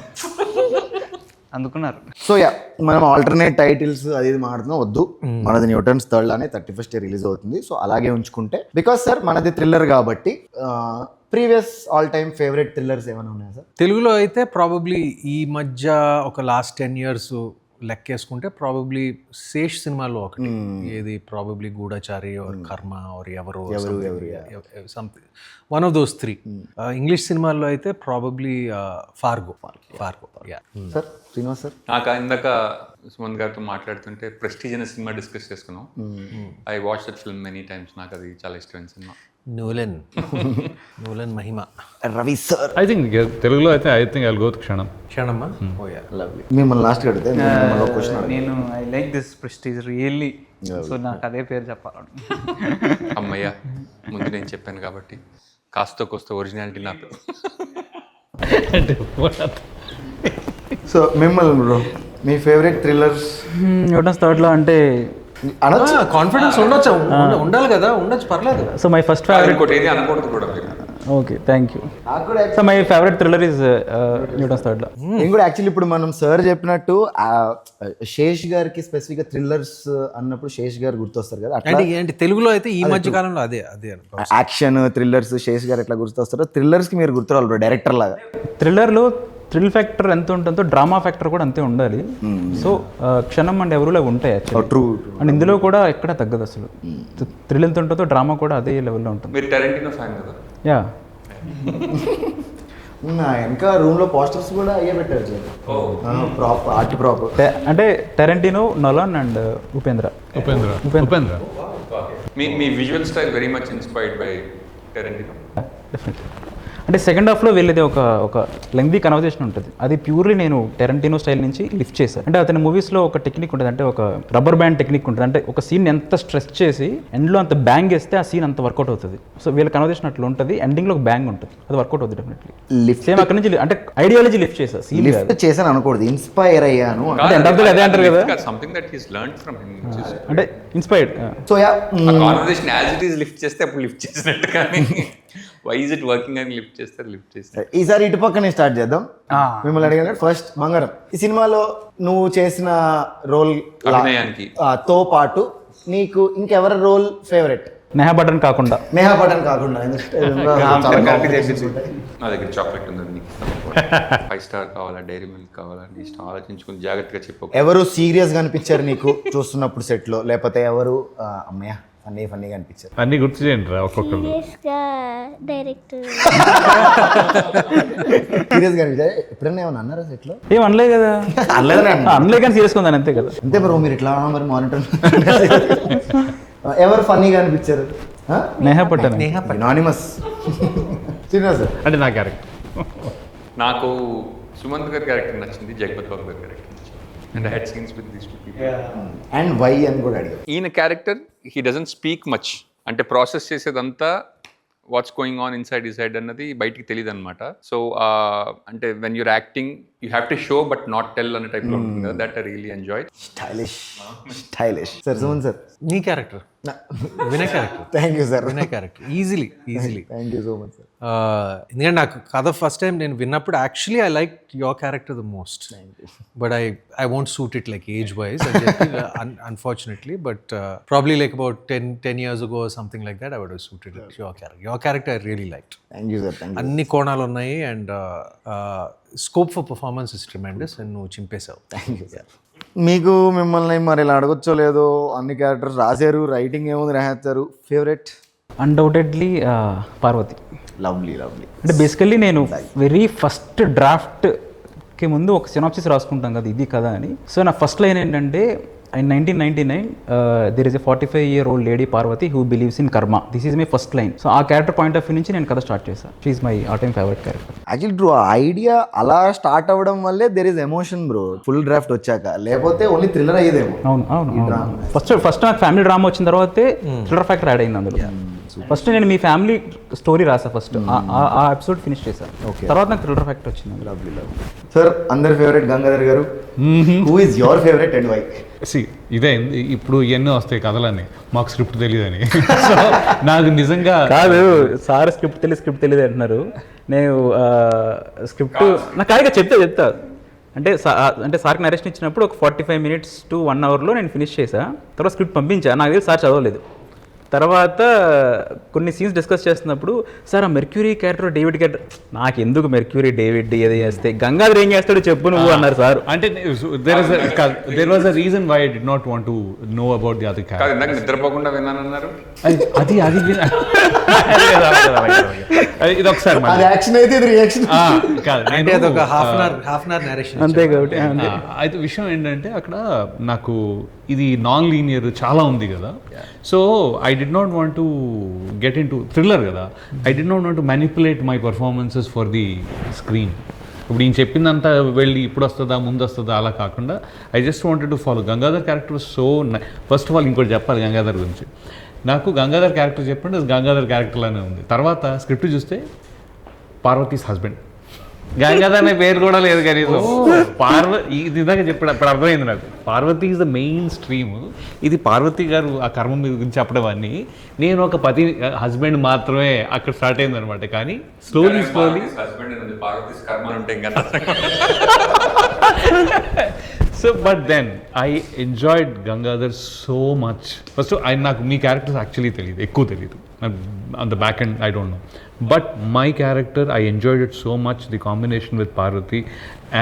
అందుకున్నారు. సో యా, మనం ఆల్టర్నేట్ టైటిల్స్ అది మాడుతున్నాం వద్దు. మనది న్యూటన్స్ థర్డ్ లానే 31st రిలీజ్ అవుతుంది, సో అలాగే ఉంచుకుంటే. బికాస్ సార్ మనది థ్రిల్లర్ కాబట్టి previous all time favourite thrillers ఏమైనా ఉన్నాయా సార్? తెలుగులో అయితే ప్రాబబ్లీ ఈ మధ్య ఒక లాస్ట్ 10 years లెక్కేసుకుంటే ప్రాబబ్లీ శేష్ సినిమాలో ఒకటి, ఏది ప్రాబబ్లీ గూఢచారి ఆర్ కర్మ ఆర్ ఎవరు something, one of those 3. English సినిమాల్లో అయితే probably Fargo. Sir Srinivas sir? నాకు ఇందాక సుమంత్ గారితో మాట్లాడుతుంటే ప్రెస్టీజ్ అనే సినిమా డిస్కస్ చేసుకున్నాం. I watch that film many times. నాకు అది చాలా ఇష్టమైన cinema. Nolan Mahima. Ravi sir? I think తెలుగులో అయితే I think I will go with క్షణం. క్షణమ్మా. మిమ్మల్ని లాస్ట్ అడిగితే నేను I like this prestige really, so నాకు అదే పేరు చెప్పాలను. అమ్మయ్య, ముందు నేను చెప్పాను కాబట్టి కాస్త కోస్త ఒరిజినాలిటీ నాకు. సో మిమ్మల్ని బ్రో మీ favourite thrillers? Newton's third law అంటే కాన్ఫిడెన్స్ ఉండొచ్చు, ఉండాలి కదా, ఉండొచ్చు, పర్లేదు. So my first favourite. ఇంకోటి ఏది అనకూడదు కూడా మీరు. Okay, thank you. So my favourite thriller is Newton's third law. నేను కూడా యాక్చువల్లీ ఇప్పుడు మనం సార్ చెప్పినట్టు శేష్ గారికి స్పెసిఫిక్గా థ్రిల్లర్స్ అన్నప్పుడు శేష్ గారు గుర్తొస్తారు కదా. అంటే ఏంటి తెలుగులో అయితే ఈ మధ్య కాలంలో అదే యాక్షన్ థ్రిల్లర్స్ శేష్ గారు ఎట్లా గుర్తొస్తారో థ్రిల్లర్స్కి మీరు గుర్తురావాలి బ్రో డైరెక్టర్ లాగా. థ్రిల్లర్లో థ్రిల్ ఫ్యాక్టర్ ఎంత ఉంటుందో డ్రామా ఫ్యాక్టర్ కూడా అంతే ఉండాలి. సో క్షణం అండ్ ఎవరులో ఉంటాయి యాక్చువల్లీ. ట్రూ. అండ్ ఇందులో కూడా ఎక్కడ తగ్గదు అసలు. థ్రిల్ ఎంత ఉంటుందో డ్రామా కూడా అదే లెవెల్లో ఉంటుంది. మీరు టెరెంటినో ఫ్యాన్ కదా? యా. నా వెనక రూమ్ లో పోస్టర్స్ కూడా అయ్యే పెట్టారు సార్. ప్రాప్ art prop. అంటే Tarantino, Nolan and Upendra. Upendra మీ visual style very much inspired by Tarantino. Definitely. అంటే సెకండ్ హాఫ్లో వెళ్ళేది ఒక లెంగ్దీ కన్వర్జేషన్ ఉంటుంది. అది ప్యూర్లీ నేను టెరెంటినో స్టైల్ నుంచి లిఫ్ట్ చేశాను. అంటే అతని మూవీస్లో ఒక టెక్నిక్ ఉంటుంది, అంటే ఒక రబ్బర్ బ్యాండ్ టెక్నిక్ ఉంటుంది. అంటే ఒక సీన్ ఎంత స్ట్రెస్ చేసి ఎండ్లో అంత బ్యాంగ్ వేస్తే ఆ సీన్ అంత వర్కౌట్ అవుతుంది. సో వీళ్ళ కన్వర్జేషన్ అట్లా ఉంటుంది. ఎండింగ్లో ఒక బ్యాంగ్ ఉంటుంది, అది వర్కౌట్ అవుతుంది డెఫినెట్లీ. లిఫ్ట్ సేమ్ అక్కడ నుంచి అంటే ఐడియాలజీ లిఫ్ట్ చేశాను. సీన్ లిఫ్ట్ చేశాను అనకూడదు, ఇన్స్పైర్ అయ్యాను. అంటే అదే అంటారు కదా, something that he's learned from him. అంటే inspired. So yeah, conversation as it is lift చేస్తే అప్పుడు లిఫ్ట్ చేసినట్టు, కానీ వై ఇస్ ఇట్ వర్కింగ్ అని లిఫ్ట్ చేస్తే లిఫ్ట్ చేస్తే. ఈసారి ఇటు పక్కనే స్టార్ట్ చేద్దాం. మిమ్మల్ని అడిగాను ఫస్ట్ బంగారం, ఈ సినిమాలో నువ్వు చేసిన రోల్ అభినయానికి తో పాటు నీకు ఇంకెవరి రోల్ ఫేవరెట్? నేహా బటన్ కాకుండా. నేహా పటన్ కాకుండా. నా దగ్గర చాక్లెట్ ఉందండి, 5 స్టార్ కావాలా, డైరీ మిల్క్ కావాలా, ఇష్టం ఆలోచించుకుని జాగ్రత్తగా చెప్పు. ఎవరు సీరియస్ గా అనిపించారు నీకు చూస్తున్నప్పుడు సెట్ లో, లేకపోతే ఎవరు అమ్మయ్య ఫన్నీగా అనిపించారు? అన్ని గుర్తు చేయండి రా ఒక్కొక్కరు. డైరెక్టర్ సీరియస్ గా అనిపించారు? ఎప్పుడైనా ఏమన్నా అన్నారా సెట్ లో? ఏం అనలే కదా. అనలే కానీ సీరియస్గా ఉందని అంతే కదా. అంతే బ్రో, మీరు ఇట్లా మరి మానిటర్. ఎవరు ఫన్నీగా అనిపించారు? నేహా పటన్. అనానిమస్. శ్రీనివాస్ సార్. అంటే నా క్యారెక్టర్ నాకు సుమంత్ గారి క్యారెక్టర్ నచ్చింది, జగపత్ బాబు గారి క్యారెక్టర్ నచ్చింది. And I had scenes with these two people. And why అని కూడా అడిగారు. ఈయన character he doesn't speak much, అంటే ప్రాసెస్ చేసేదంతా what's going on inside decide అన్నది బయటికి తెలియదు అనమాట. సో అంటే when you're acting you have to show but not tell అనే టైప్లో ఉంటుంది కదా, that I really enjoy. Stylish sir. Suman sir. నీ character Vinay character. Thank you sir. Vinay character easily. Thank you so much sir. ఎందుకంటే నాకు కథ ఫస్ట్ టైం నేను విన్నప్పుడు actually I like your character the most, but I won't suit it like age wise unfortunately, but probably like about 10 years ago or something like that I would have suited your character I really liked. Thank you sir. Thank you. అన్ని కోణాలు ఉన్నాయి and scope for performance is tremendous and నువ్వు చింపేశావు. Thank you sir. మీకు మిమ్మల్ని మరి ఇలా అడగొచ్చో లేదో, అన్ని క్యారెక్టర్స్ రాశారు, రైటింగ్ ఏముంది రాస్తారు, ఫేవరెట్? అన్డౌటెడ్లీ పార్వతి. లవ్లీ. అంటే బేసికల్లీ నేను వెరీ ఫస్ట్ డ్రాఫ్ట్కి ముందు ఒక సినాప్సిస్ రాసుకుంటాం కదా ఇది కదా అని. సో నా ఫస్ట్ లైన్ ఏంటంటే, in 1999 there is a 45-year-old lady Parvati who believes in karma. This is my first line. So ఆ క్యారెక్టర్ పాయింట్ ఆఫ్ వ్యూ నుంచి నేను కథ స్టార్ట్ చేశాను. She is my all time favourite character. Actually true. Idea అలా start అవ్వడం వల్లే there is emotion bro, full draft వచ్చాక, లేకపోతే ఓన్లీ థ్రిల్లర్ అయ్యేదేమో. అవును. ఫస్ట్ నాకు ఫ్యామిలీ డ్రామా వచ్చిన తర్వాతే థ్రిల్లర్ ఫ్యాక్టర్ యాడ్ అయింది అందులో. ఫస్ట్ నేను మీ ఫ్యామిలీ స్టోరీ రాసా, ఫస్ట్ ఆ ఎపిసోడ్ ఫినిష్ చేశాను. తర్వాత నాకు థ్రిల్లర్ ఫ్యాక్టర్ వచ్చింది. లవ్లీ. సార్, అందరి favourite Gangadhar garu, who is your favourite and why? ఇదే ఇప్పుడు ఇవన్నీ వస్తాయి కథలన్నీ, మాకు స్క్రిప్ట్ తెలియదని. సో నాకు నిజంగా కాదు సార్, స్క్రిప్ట్ తెలియదు అంటున్నారు. నేను స్క్రిప్ట్ నాకు కాదుగా చెప్తా అంటే సార్కి నరేషన్ ఇచ్చినప్పుడు ఒక 45 minutes to 1 hour నేను ఫినిష్ చేశా. తర్వాత స్క్రిప్ట్ పంపించా. నాకు తెలిసి సార్ చదవలేదు. తర్వాత కొన్ని సీన్స్ డిస్కస్ చేస్తున్నప్పుడు, సార్ ఆ మెర్క్యూరీ క్యారెక్టర్ డేవిడ్ క్యారెక్టర్, నాకు ఎందుకు మెర్క్యూరీ డేవిడ్ ఏది చేస్తే గంగాధర్ ఏం చేస్తాడు చెప్పు నువ్వు అన్నారు సార్. అంటే there was a reason why I did not want to know about the other character. ఇందాక నిద్రపోకుండా విన్నానన్నారు. అది ఇది ఒకసారి యాక్షన్ అయితే ఇది రియాక్షన్ కాదు, అంటే అది ఒక హాఫ్ అన్ అవర్ నరేషన్ అంతే కాబట్టి. అయితే విషయం ఏంటంటే అక్కడ నాకు ఇది నాన్ లీనియర్ చాలా ఉంది కదా. So I did not want to get into thriller కదా. I did not want to manipulate my performances for the screen. ఇప్పుడు నేను చెప్పిందంతా వెళ్ళి ఇప్పుడు వస్తుందా ముందు వస్తుందా అలా కాకుండా I just wanted to follow. Gangadhar character so first of all ఇంకోటి చెప్పాలి గంగాధర్ గురించి. నాకు గంగాధర్ క్యారెక్టర్ చెప్పండి, అది గంగాధర్ క్యారెక్టర్లోనే ఉంది. తర్వాత స్క్రిప్ట్ చూస్తే పార్వతీస్ హస్బెండ్, గంగాధర్ అనే పేరు కూడా లేదు కనీసం. ఇది ఇందాక చెప్పాడు, అప్పుడు అర్థమైంది నాకు. Parvathi is the main stream. ఇది పార్వతి గారు ఆ కర్మ మీద గురించి చెప్పడం అన్ని, నేను ఒక పతి హస్బెండ్ మాత్రమే అక్కడ స్టార్ట్ అయింది అనమాట. కానీ slowly so but then I enjoyed Gangadhar so much. First నాకు మీ క్యారెక్టర్స్ యాక్చువల్లీ తెలియదు, ఎక్కువ తెలియదు. On the back and I don't know. But my character I enjoyed it so much, the combination with Parvathi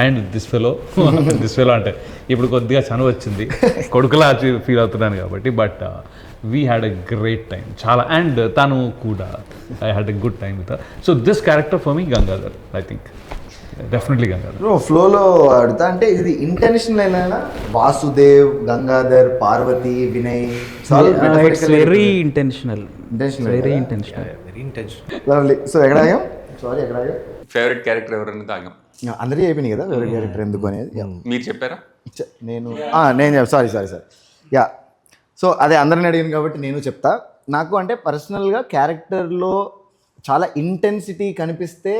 and this fellow అంటే ఇప్పుడు కొద్దిగా చనువు వచ్చింది, కొడుకులా ఫీల్ అవుతున్నాను కాబట్టి, but we had a great time చాలా. అండ్ తను కూడా I had a good time with. So this character for me Gangadhar, I think definitely Gangadhar. ఫ్లోలో అడుగుతా అంటే ఇది ఇంటెన్షనల్ అయినా Vasudev, Gangadhar, Parvathi, Vinay, it's very intentional, very intentional. Very intention. So ఎక్కడ ఆగాం? సారీ ఎక్కడ ఆగాం? ఫేవరెట్ క్యారెక్టర్ ఎవరన్నా తాగాం. అందరికీ అయిపోయినాయి కదా ఫేవరెట్ క్యారెక్టర్ ఎందుకు అనేది. మీరు చెప్పారా? నేను సారీ యా. సో అదే అందరిని అడిగాను కాబట్టి నేను చెప్తా. నాకు అంటే పర్సనల్గా క్యారెక్టర్లో చాలా ఇంటెన్సిటీ కనిపిస్తే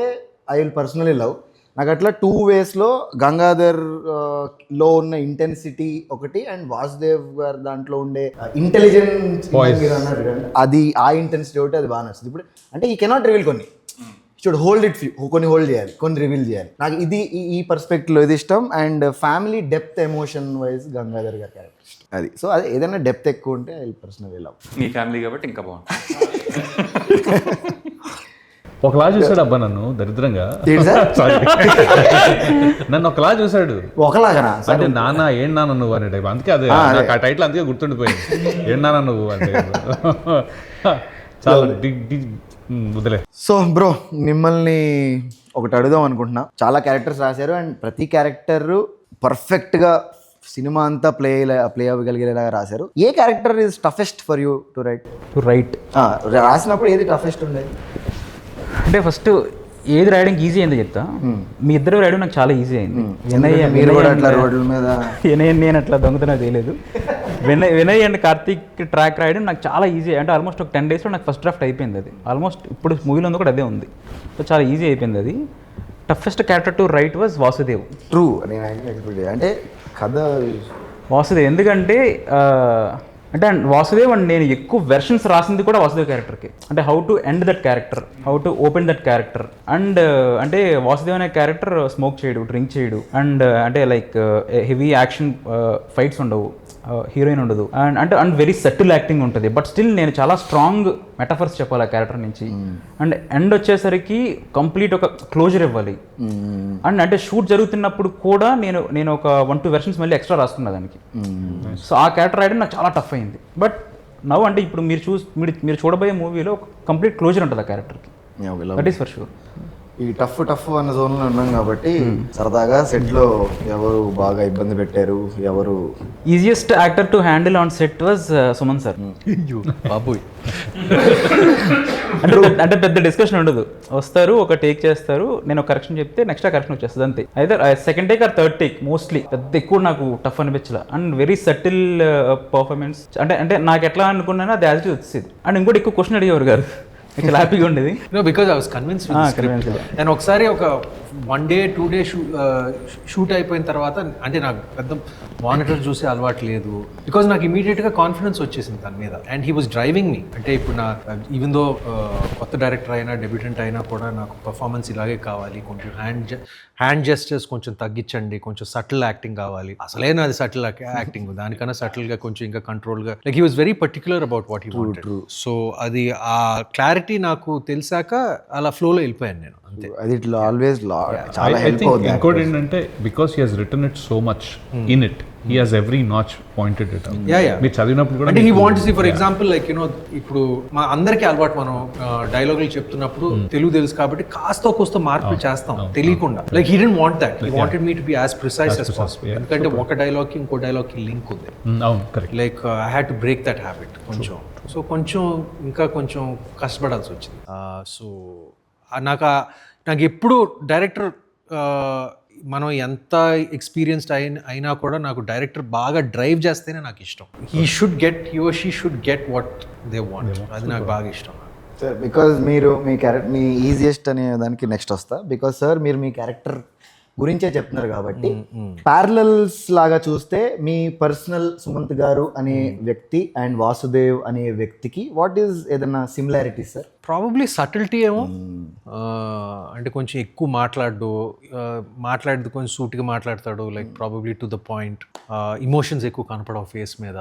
ఐ విల్ పర్సనలీ లవ్. నాకు అట్లా 2 వేస్లో గంగాధర్ లో ఉన్న ఇంటెన్సిటీ ఒకటి, అండ్ వాసుదేవ్ గారు దాంట్లో ఉండే ఇంటెలిజెన్స్ అది, ఆ ఇంటెన్సిటీ ఒకటి అది బాగా నచ్చింది. ఇప్పుడు అంటే ఈ కెనాట్ రివీల్ కొన్ని, షుడ్ హోల్డ్ ఇట్, కొన్ని హోల్డ్ చేయాలి, కొన్ని రివీల్ చేయాలి. నాకు ఇది ఈ పర్స్పెక్టివ్లో ఇది ఇష్టం. And family depth emotion wise Gangadhar గారి క్యారెక్టర్ ఇష్టం. అది సో అదే ఏదైనా డెప్త్ ఎక్కువ ఉంటే I personally love. Me family కాబట్టి ఇంకా బాగుంటుంది. ఒకలా చూసాడు అబ్బా నన్ను దరిద్రంగా, నన్ను ఒకలా చూసాడు. ఒకలాగా అంటే నాన్న ఏం నాన్న నువ్వు అనే టైప్. అందుకే అదే నాకు ఆ టైటిల్ అందుకే గుర్తుండిపోయింది, ఏం నాన్న నువ్వు అంటే. చాలా వదిలే. సో బ్రో మిమ్మల్ని ఒకటి అడుగుదాం అనుకుంటున్నా. చాలా క్యారెక్టర్స్ రాశారు అండ్ ప్రతి క్యారెక్టర్ పర్ఫెక్ట్గా సినిమా అంతా ప్లే అవ్వగలిగేలాగా రాశారు. ఏ character is toughest for you to write? రాసినప్పుడు ఏది టఫెస్ట్ ఉండేది? అంటే ఫస్ట్ ఏది రాయడానికి ఈజీ అయిందో చెప్తా. మీ ఇద్దరు రాయడం నాకు చాలా ఈజీ అయింది. మీరు కూడా అట్లా రోడ్ల మీద నేను అట్లా దొంగతనం చేయలేదు. వినయ్ అండ్ కార్తీక్ ట్రాక్ రాయడం నాకు చాలా ఈజీ. అంటే ఆల్మోస్ట్ ఒక 10 daysలో నాకు ఫస్ట్ డ్రాఫ్ట్ అయిపోయింది. అది ఆల్మోస్ట్ ఇప్పుడు మూవీలో ఉంది కూడా అదే ఉంది. సో చాలా ఈజీ అయిపోయింది అది. Toughest character to right was Vasudev. True. నేను ఎక్స్పెక్ట్ అంటే కథ వాసుదేవ్ ఎందుకంటే అంటే వాసుదేవ్ అండ్ నేను ఎక్కువ వెర్షన్స్ రాసింది కూడా వాసుదేవ్ క్యారెక్టర్కి. అంటే how to end that character, how to open that character. And అంటే వాసుదేవ్ అనే క్యారెక్టర్ స్మోక్ చేయడు, డ్రింక్ చేయడు, అండ్ అంటే లైక్ హెవీ యాక్షన్ ఫైట్స్ ఉండవు, హీరోయిన్ ఉండదు, అండ్ వెరీ సెటిల్ యాక్టింగ్ ఉంటుంది. బట్ స్టిల్ నేను చాలా స్ట్రాంగ్ మెటాఫర్స్ చెప్పాలి ఆ క్యారెక్టర్ నుంచి. అండ్ ఎండ్ వచ్చేసరికి కంప్లీట్ ఒక క్లోజర్ ఇవ్వాలి. అండ్ అంటే షూట్ జరుగుతున్నప్పుడు కూడా నేను ఒక 1-2 వెర్షన్స్ మళ్ళీ ఎక్స్ట్రా రాసుకున్నా దానికి. సో ఆ క్యారెక్టర్ రాయడం నాకు చాలా టఫ్ అయింది. బట్ నవ్వు అంటే ఇప్పుడు మీరు చూడబోయే మూవీలో కంప్లీట్ క్లోజర్ ఉంటుంది ఆ క్యారెక్టర్కి. That is for sure. ఈ టఫ్ అన్న జోన్లో ఉన్నాం కాబట్టి సరదాగా సెట్లో ఎవరు బాగా ఇబ్బంది పెట్టారు, ఎవరు easiest actor to handle on set was Suman sir. బాబోయ్. అంటే పెద్ద డిస్కషన్ ఉండదు, వస్తారు ఒక టేక్ చేస్తారు, నేను ఒక కరెక్షన్ చెప్తే నెక్స్ట్ ఆ కరెక్షన్ వచ్చేస్తుంది అంతే. అయితే second take or third take mostly పెద్ద ఎక్కువ నాకు టఫ్ అనిపించలే. And very subtle performance. అంటే నాకు ఎట్లా అనుకున్నానో అది యాజ్ ఇట్ వచ్చేది. అండ్ ఇంకోటి ఎక్కువ క్వశ్చన్ అడిగేవారు కాదు, చాలా హ్యాపీగా ఉండేది. Because I was convinced. నేను ఒకసారి ఒక 1 day 2 day షూట్ అయిపోయిన తర్వాత అంటే నాకు పెద్ద మానిటర్ చూసే అలవాటు లేదు. బికాజ్ నాకు ఇమీడియట్గా కాన్ఫిడెన్స్ వచ్చేసింది తన మీద. అండ్ హీ వాజ్ డ్రైవింగ్ మీ. అంటే ఇప్పుడు నా ఈవెన్ దో కొత్త డైరెక్టర్ అయినా డెబ్యూటెంట్ అయినా కూడా నాకు పర్ఫార్మెన్స్ ఇలాగే కావాలి, కొంచెం హ్యాండ్ జెస్టర్స్ కొంచెం తగ్గించండి, కొంచెం సటిల్ యాక్టింగ్ కావాలి. అసలైన అది సటిల్ యాక్టింగ్, దానికన్నా సటిల్గా కొంచెం ఇంకా కంట్రోల్గా. Like he was very particular about what he wanted. So అది ఆ క్లారిటీ నాకు తెలిసాక అలా ఫ్లోలో వెళ్ళిపోయాను నేను అంతే. అది ఇట్లా ఆల్వేస్ చాలా I think ఇంకోటి ఏంటంటే because he has written it so much in it, he has every notch pointed it out. మీరు చదివినప్పుడు కూడా అంటే he wants for example like ఇప్పుడు మా అందరికీ అలవాటు, మనం డైలాగులు చెప్తున్నప్పుడు తెలుగు తెలుసు కాబట్టి కాస్త కోస్త మార్పులు చేస్తాం తెలియకుండా. Like he didn't want that. He wanted me to be as precise as possible. ఎందుకంటే ఒక డైలాగ్కి ఇంకో డైలాగ్కి లింక్ ఉంది. అవును, correct. Like I had to break that habit కొంచెం. సో ఇంకా కొంచెం కష్టపడాల్సి వచ్చింది. సో నాకు ఎప్పుడు డైరెక్టర్ మనం ఎంత ఎక్స్పీరియన్స్డ్ అయినా కూడా నాకు డైరెక్టర్ బాగా డ్రైవ్ చేస్తేనే నాకు ఇష్టం. He should get what they want. అది నాకు బాగా ఇష్టం. సార్ బికాజ్ మీరు మీ ఈజియెస్ట్ అనే దానికి నెక్స్ట్ వస్తా. బికాజ్ సార్ మీరు మీ క్యారెక్టర్ గురించే చెప్తున్నారు కాబట్టి ప్యారలల్స్ లాగా చూస్తే మీ పర్సనల్ సుమంత్ గారు అనే వ్యక్తి అండ్ వాసుదేవ్ అనే వ్యక్తికి వాట్ ఈస్ ఏదైనా సిమిలారిటీ సార్? ప్రాబబ్లీ సటిల్టీ ఏమో. అంటే కొంచెం ఎక్కువ మాట్లాడేది కొంచెం సూటిగా మాట్లాడతాడు. Like probably to the point. Emotions ఎక్కువ కనపడవు ఫేస్ మీద.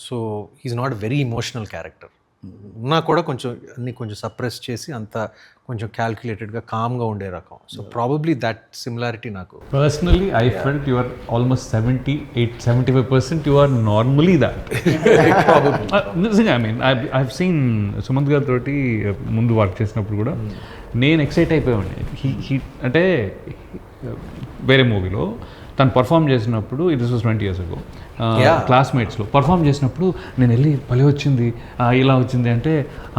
So he's not very emotional character. ఉన్నా కూడా కొంచెం అన్ని కొంచెం సప్రెస్ చేసి అంత కొంచెం క్యాల్కులేటెడ్గా కామ్గా ఉండే రకం. సో ప్రాబబ్లీ దట్ సిమిలారిటీ నాకు. Personally, I felt you are almost 75% you are normally that. నిజంగా I mean, I've seen Sumanth గారితో ముందు వర్క్ చేసినప్పుడు కూడా నేను ఎక్సైట్ అయిపోయాను. హీ అంటే వేరే మూవీలో తను పర్ఫామ్ చేసినప్పుడు ఇట్ వాస్ 20 years ago క్లాస్మేట్స్లో పర్ఫామ్ చేసినప్పుడు నేను వెళ్ళి భలే వచ్చింది ఇలా వచ్చింది అంటే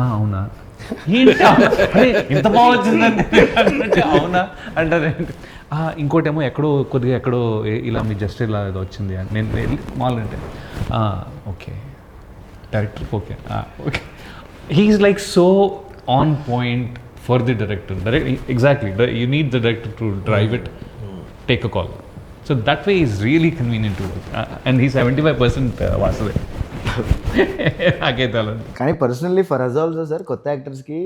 అవునా ఇంత బాగా వచ్చిందంటే అవునా అంటారు. ఇంకోటేమో కొద్దిగా ఎక్కడో ఇలా మీ జస్ట్ ఇలా ఏదో వచ్చింది అని నేను వెళ్ళి మాల్ అంటే okay director okay okay he's like so on point for the director exactly you need the director to drive it take a call. So that way is really convenient to work. And he's 75% Vasudev. కానీ personally for us also sir కొత్త యాక్టర్స్కి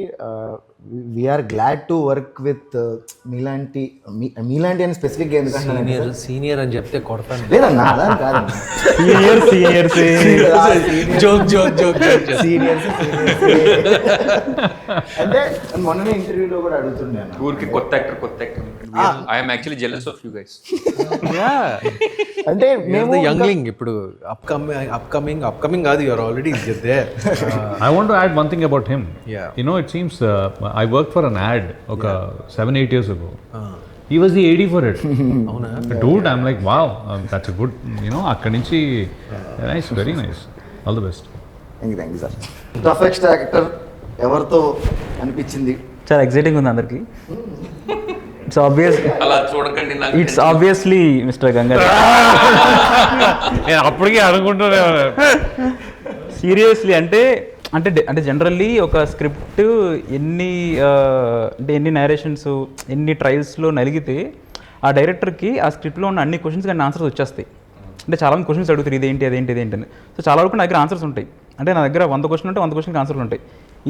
we're glad to work with మీలాంటి అని specific senior అని చెప్తే కొడతాను. లేదన్నా అలా కాదు, సీనియర్స్ అంటే మొన్ననే ఇంటర్వ్యూలో కూడా అడుగుతుండే ఊరికి కొత్త actor I'm actually jealous of you guys. అంటే మేము యంగ్లింగ్ ఇప్పుడు అప్కమింగ్ కాదు, you're already there. I want to add one thing about him. Yeah. You know, it seems I worked for an ad 7-8 years ago. He was the AD for it. Dude, I'm like, wow, that's a good, akkadi nunchi nice, very nice. All the best. Thank you sir. Toughest actor ఎవరితో అనిపించింది? చాలా exciting ఉంది అందరికి. అలా చూడకండి, it's obviously mister Gangadhar. నేను అప్పటికే అనుకుంటున్నా. సీరియస్లీ అంటే జనరల్లీ ఒక స్క్రిప్ట్ ఎన్ని నరేషన్స్ ఎన్ని ట్రయల్స్లో నలిగితే ఆ డైరెక్టర్కి ఆ స్క్రిప్ట్లో ఉన్న అన్ని క్వశ్చన్స్ కానీ ఆన్సర్స్ వచ్చేస్తాయి. అంటే చాలా మంది క్వశ్చన్స్ అడుగుతారు ఇదేంటి అని. సో చాలా వరకు నా దగ్గర ఆన్సర్స్ ఉంటాయి. అంటే నా దగ్గర 100 క్వశ్చన్ ఉంటే 100 క్వశ్చన్కి ఆన్సర్లు ఉంటాయి.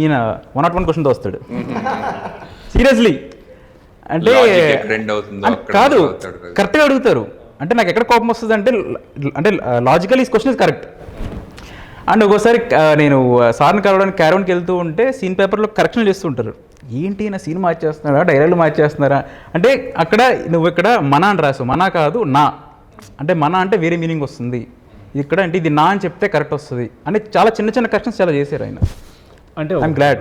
ఈయన 101 క్వశ్చన్తో వస్తాడు. సీరియస్లీ అంటే కాదు, కరెక్ట్గా అడుగుతారు. అంటే నాకు ఎక్కడ కోపం వస్తుంది అంటే లాజికల్ ఈ క్వశ్చన్ ఇస్ కరెక్ట్. అండ్ ఒక్కోసారి నేను సార్ని కలవడానికి క్యారవన్కి వెళ్తూ ఉంటే సీన్ పేపర్లో కరెక్షన్ చేస్తూ ఉంటారు. ఏంటి నా సీన్ మార్చేస్తున్నారా, డైలాగులు మార్చేస్తున్నారా అంటే అక్కడ నువ్వు ఇక్కడ మన అని రాసు, మన కాదు నా అంటే మన అంటే వేరే మీనింగ్ వస్తుంది. ఇక్కడ అంటే ఇది నా అని చెప్తే కరెక్ట్ వస్తుంది అంటే చాలా చిన్న చిన్న కరెక్షన్స్ చాలా చేశారు ఆయన. అంటే I'm glad.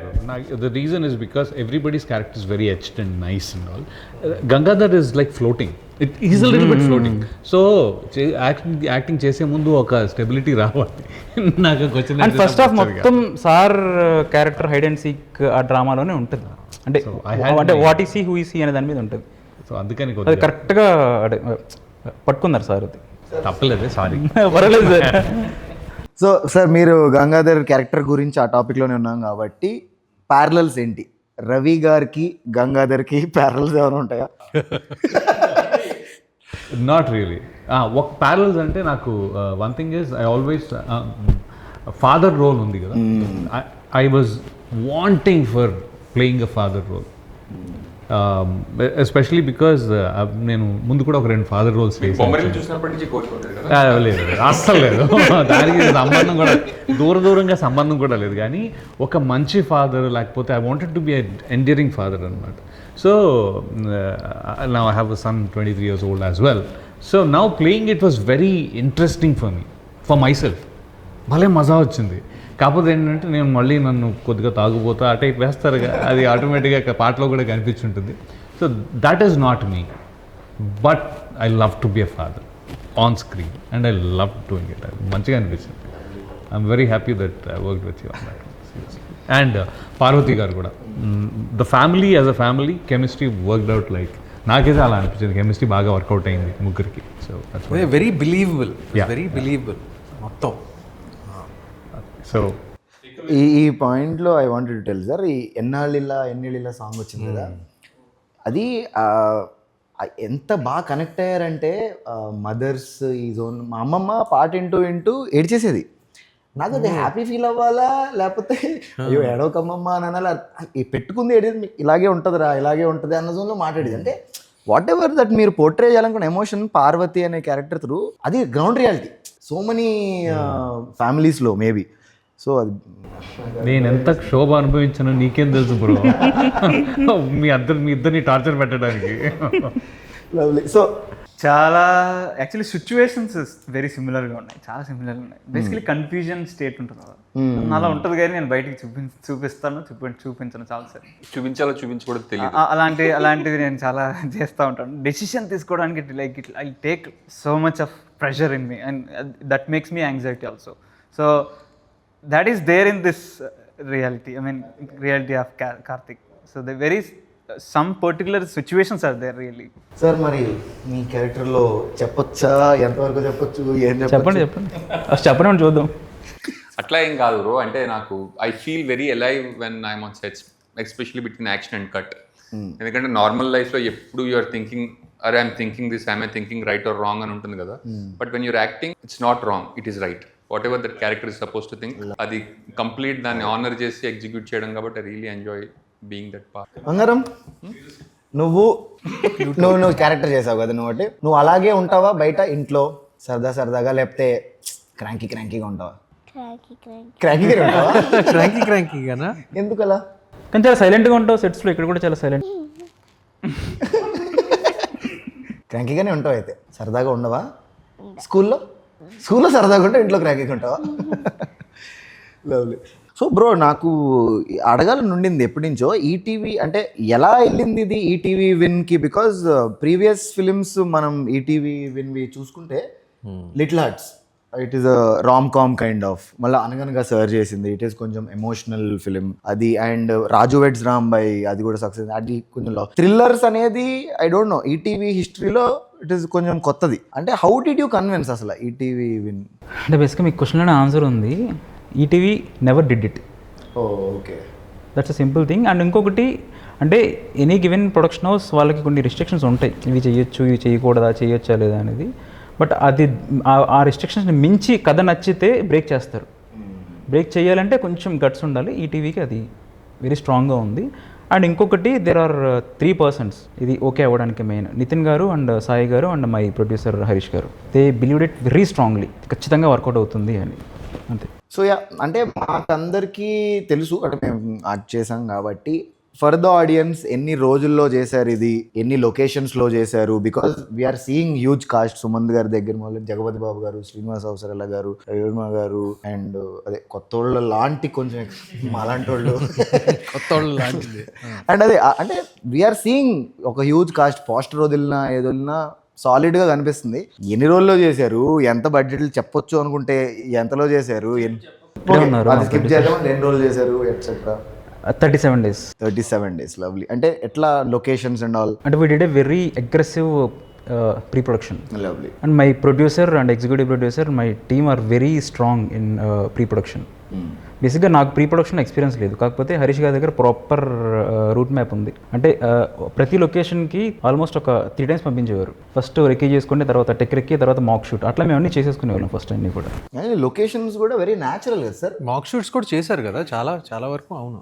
The reason is because everybody's character is very etched and nice and all. Gangadhar is like floating. He's a little bit floating. So acting చేసే ముందు ఒక స్టెబిలిటీ రావాలి. నాకు క్వశ్చన్ అండ్ ఫస్ట్ ఆఫ్ మొత్తం sir character hide and seek ఆ డ్రామాలోనే ఉంటుంది. అంటే what is he who is he అనే దాని మీద ఉంటుంది. సో అందుకని అది కరెక్ట్గా పట్టుకున్నారు సార్. అది తప్పలేదే, సారీ. పర్వాలేదు సార్. సో సార్ మీరు గంగాధర్ క్యారెక్టర్ గురించి ఆ టాపిక్లోనే ఉన్నాం కాబట్టి ప్యారలల్స్ ఏంటి? రవి గారికి గంగాధర్కి ప్యారలల్స్ ఏమైనా ఉంటాయా? Not really. ఒక ప్యారల్స్ అంటే నాకు one thing is I always father role ఉంది కదా, I was wanting for playing a father role, especially because నేను ముందు కూడా ఒక 2 ఫాదర్ రోల్స్ చూసినప్పటి నుంచి లేదు, అస్సలు లేదు. దానికి సంబంధం కూడా దూరంగా సంబంధం కూడా లేదు. కానీ ఒక మంచి ఫాదర్ లేకపోతే I wanted to be enduring father అనమాట. So now I have a son 23 years old as well. So now playing it was very interesting for me, for myself. భలే మజా వచ్చింది. కాకపోతే ఏంటంటే నేను మళ్ళీ నన్ను కొద్దిగా తాగుపోతా ఆ టైప్ వేస్తారు, అది ఆటోమేటిక్గా పాటలో కూడా కనిపించుంటుంది. So that is not me, but I love to be a father on screen and I love doing it. అది మంచిగా అనిపించింది. I'm very happy that I work with you on that. And Parvathi గారు కూడా, the family as a family chemistry worked out like, నాకైతే అలా అనిపించింది. Chemistry బాగా work out అయింది ముగ్గురికి. సో వెరీ బిలీవబుల్ మొత్తం. సో ఈ పాయింట్లో I wanted to tell sir, ఈ ఎన్నేళ్ళిలా సాంగ్ వచ్చింది కదా, అది ఎంత బాగా కనెక్ట్ అయ్యారంటే మదర్స్ ఈ జోన్. మా అమ్మమ్మ పాట వింటూ ఏడ్చేసేది. నాకు అది హ్యాపీ ఫీల్ అవ్వాలా లేకపోతే అయ్యో ఏడవకమ్మమ్మ అని అనాలా, పెట్టుకుంది ఏడేది ఇలాగే ఉంటుందిరా ఇలాగే ఉంటుంది అన్న జోన్లో మాట్లాడేది. అంటే వాట్ ఎవర్ దట్ మీరు పోర్ట్రే చేయాలనుకున్న ఎమోషన్ పార్వతి అనే క్యారెక్టర్ త్రూ, అది గ్రౌండ్ రియాలిటీ సో మెనీ ఫ్యామిలీస్లో మేబీ. సో అది నేను ఎంత క్షోభ అనుభవించానో నీకేం తెలుసు బ్రో. మీ ఇద్దరిని టార్చర్ పెట్టడానికి. లవ్లీ. సో చాలా యాక్చువల్లీ సిచ్యువేషన్స్ వెరీ సిమిలర్గా ఉన్నాయి, చాలా సిమిలర్గా ఉన్నాయి. బేసికలీ కన్ఫ్యూజన్ స్టేట్ ఉంటుంది కదా, అలా ఉంటుంది. కానీ నేను బయటికి చూపిస్తాను, చూపించను చాలాసార్లు. చూపించకూడదు తెలియదు. అలాంటివి నేను చాలా చేస్తూ ఉంటాను. డెసిషన్ తీసుకోవడానికి like it I take so much of pressure in me and that makes me anxiety also. So that is there in this reality, I mean reality of Karthik. So the very some particular situations are there really. Sir మరి మీ క్యారెక్టర్లో చెప్పొచ్చా, ఎంతవరకు చెప్పొచ్చు, ఏం చెప్పండి అసలు చెప్పండి చూద్దాం. అట్లా ఏం కాదు బ్రో. అంటే నాకు I feel very alive when I'm on sets, especially between action and cut. ఎందుకంటే నార్మల్ లైఫ్లో ఎప్పుడు యూఆర్ థింకింగ్, అరే I'm thinking this, I'm thinking right or wrong అని ఉంటుంది కదా. But when you're acting it's not wrong, it is right. Whatever that character is suppose to think, అది complete దాన్ని honour చేసి execute చేయడం కాబట్టి I really enjoy being that part. బంగారం, నువ్వు క్యారెక్టర్ చేసావు కదా, నువ్వు అలాగే ఉంటావా బయట ఇంట్లో సరదాగా, లేకపోతే క్రాంకీగా ఉంటావా? క్రాంకీగా ఉంటావా? క్రాంకీగానా? ఎందుకు అలా? కానీ చాలా సైలెంట్గా ఉంటావు సెట్స్లో, ఇక్కడ కూడా చాలా సైలెంట్. క్రాంకీగానే ఉంటావు అయితే, సరదాగా ఉండవా? స్కూల్లో సరదాగా ఉంటావు, ఇంట్లో క్రాంకీగా ఉంటావా? లవ్లీ. సో బ్రో, నాకు అడగాలని ఉండింది ఎప్పటి నుంచో, ఈటీవీ అంటే ఎలా వెళ్ళింది ఇది ఈటీవీ విన్కి? బికాజ్ ప్రీవియస్ ఫిలిమ్స్ మనం ఈటీవీ విన్వి చూసుకుంటే little hearts, it is a rom com kind of, మళ్ళీ అనగనగా సర్చ్ చేసింది, ఇట్ ఈస్ కొంచెం ఎమోషనల్ ఫిలిం అది. అండ్ రాజు వెడ్స్ రాంబాయ్, అది కూడా సక్సెస్. అది కొంచెం థ్రిల్లర్స్ అనేది ఐ డోంట్ నో, ఈటీవీ హిస్టరీలో ఇట్ ఈస్ కొంచెం కొత్తది. అంటే హౌ డిడ్ యూ కన్విన్స్ అసలు ఈటీవీ విన్? అంటే బేసిక్గా మీ క్వశ్చన్లోనే ఆన్సర్ ఉంది, ETV never did it. Okay, that's a simple thing. And ఇంకొకటి అంటే ఎనీ గివెన్ ప్రొడక్షన్ హౌస్ వాళ్ళకి కొన్ని రిస్ట్రిక్షన్స్ ఉంటాయి, ఇవి చేయొచ్చు, ఇవి చేయకూడదా, చేయొచ్చా లేదా అనేది. బట్ అది ఆ రిస్ట్రిక్షన్స్ని మించి కథ నచ్చితే బ్రేక్ చేస్తారు. బ్రేక్ చేయాలంటే కొంచెం గట్స్ ఉండాలి. ఈటీవీకి అది వెరీ స్ట్రాంగ్గా ఉంది. అండ్ ఇంకొకటి దేర్ ఆర్ 3 persons ఇది ఓకే అవ్వడానికి మెయిన్, నితిన్ గారు అండ్ సాయి గారు అండ్ మై ప్రొడ్యూసర్ హరీష్ గారు. They believed it very strongly, ఖచ్చితంగా వర్కౌట్ అవుతుంది అని, అంతే. సో యా, అంటే మాకందరికీ తెలుసు, అంటే మేము యాక్ట్ చేసాం కాబట్టి. ఫర్ ద ఆడియన్స్, ఎన్ని రోజుల్లో చేశారు ఇది, ఎన్ని లొకేషన్స్లో చేశారు? Because we're seeing huge cast. Sumanth గారి దగ్గర మొదలు జగపతి బాబు గారు, శ్రీనివాస్ అవసరాల గారు, రవివర్మ గారు, అండ్ అదే కొత్తోళ్ళ లాంటి కొంచెం అలాంటి వాళ్ళు కొత్తోళ్ళ లాంటిది. అండ్ అదే అంటే వీఆర్ సీయింగ్ ఒక హ్యూజ్ కాస్ట్. పోస్టర్ వదిలినా ఏదొదిలినా సాలిడ్గా కనిపిస్తుంది. ఎన్ని రోజుల్లో చేశారు, ఎంత బడ్జెట్లు చెప్పొచ్చు అనుకుంటే ఎంతలో చేశారు, స్కిప్ చేద్దాం, ఎన్ని రోజులు చేశారు, ఎట్సెట్రా? 37 days. 37 days, lovely. అంటే ఎట్లా లొకేషన్స్ అండ్ ఆల్? అంటే we did a very aggressive pre production. Lovely. And my producer and executive producer, my team are very strong in pre production. బేసిక్గా నాకు ప్రీ ప్రొడక్షన్ ఎక్స్పీరియన్స్ లేదు, కాకపోతే హరీష్ గారి దగ్గర proper route map ఉంది. అంటే ప్రతి లొకేషన్కి ఆల్మోస్ట్ ఒక 3 times పంపించేవారు. ఫస్ట్ రెక్కీ చేసుకుంటే, తర్వాత టెక్ రెక్కీ, తర్వాత మాక్ షూట్, అట్లా మేము అన్నీ చేసేసుకునేవాళ్ళం ఫస్ట్ అన్నీ కూడా. లొకేషన్స్ కూడా వెరీ న్యాచురల్ కదా సార్? మాక్ షూట్స్ కూడా చేశారు కదా చాలా వరకు. అవును.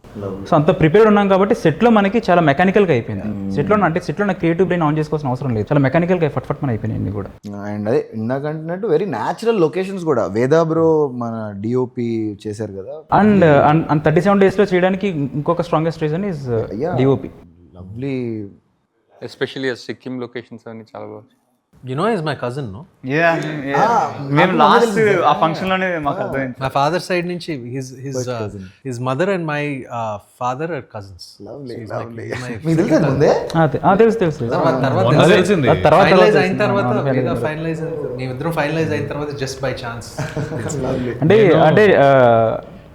సో అంత ప్రిపేర్డ్ ఉన్నాం కాబట్టి సెట్లో మనకి చాలా మెకానికల్గా అయిపోయింది. సెట్లో నాకు క్రియేటివ్ బ్రెయిన్ ఆన్ చేసుకోవాల్సిన అవసరం లేదు, చాలా మెకానికల్గా ఫట్ మన అయిపోయినాయి అన్ని కూడా. అండ్ అదే ఇందాకంటున్నట్టు వెరీ న్యాచురల్ లొకేషన్స్ కూడా. వేదా బ్రో మన డిఓపి చేశారు కదా. అండ్ 37 daysలో చేయడానికి ఇంకొక strongest reason is DOP. Lovely. Especially Sikkim locations అన్ని చాలా బాగా. You know, he's my cousin, no? మేము లాస్ట్ ఆ ఫంక్షన్లోనే మాకు అర్థమైంది. My father side నుంచి his mother and my father are cousins. Lovely. మీకు తెలుసా ముందే? తెలుసు. తర్వాత ఫైనలైజ్ అయిన తర్వాత జస్ట్ బై ఛాన్స్.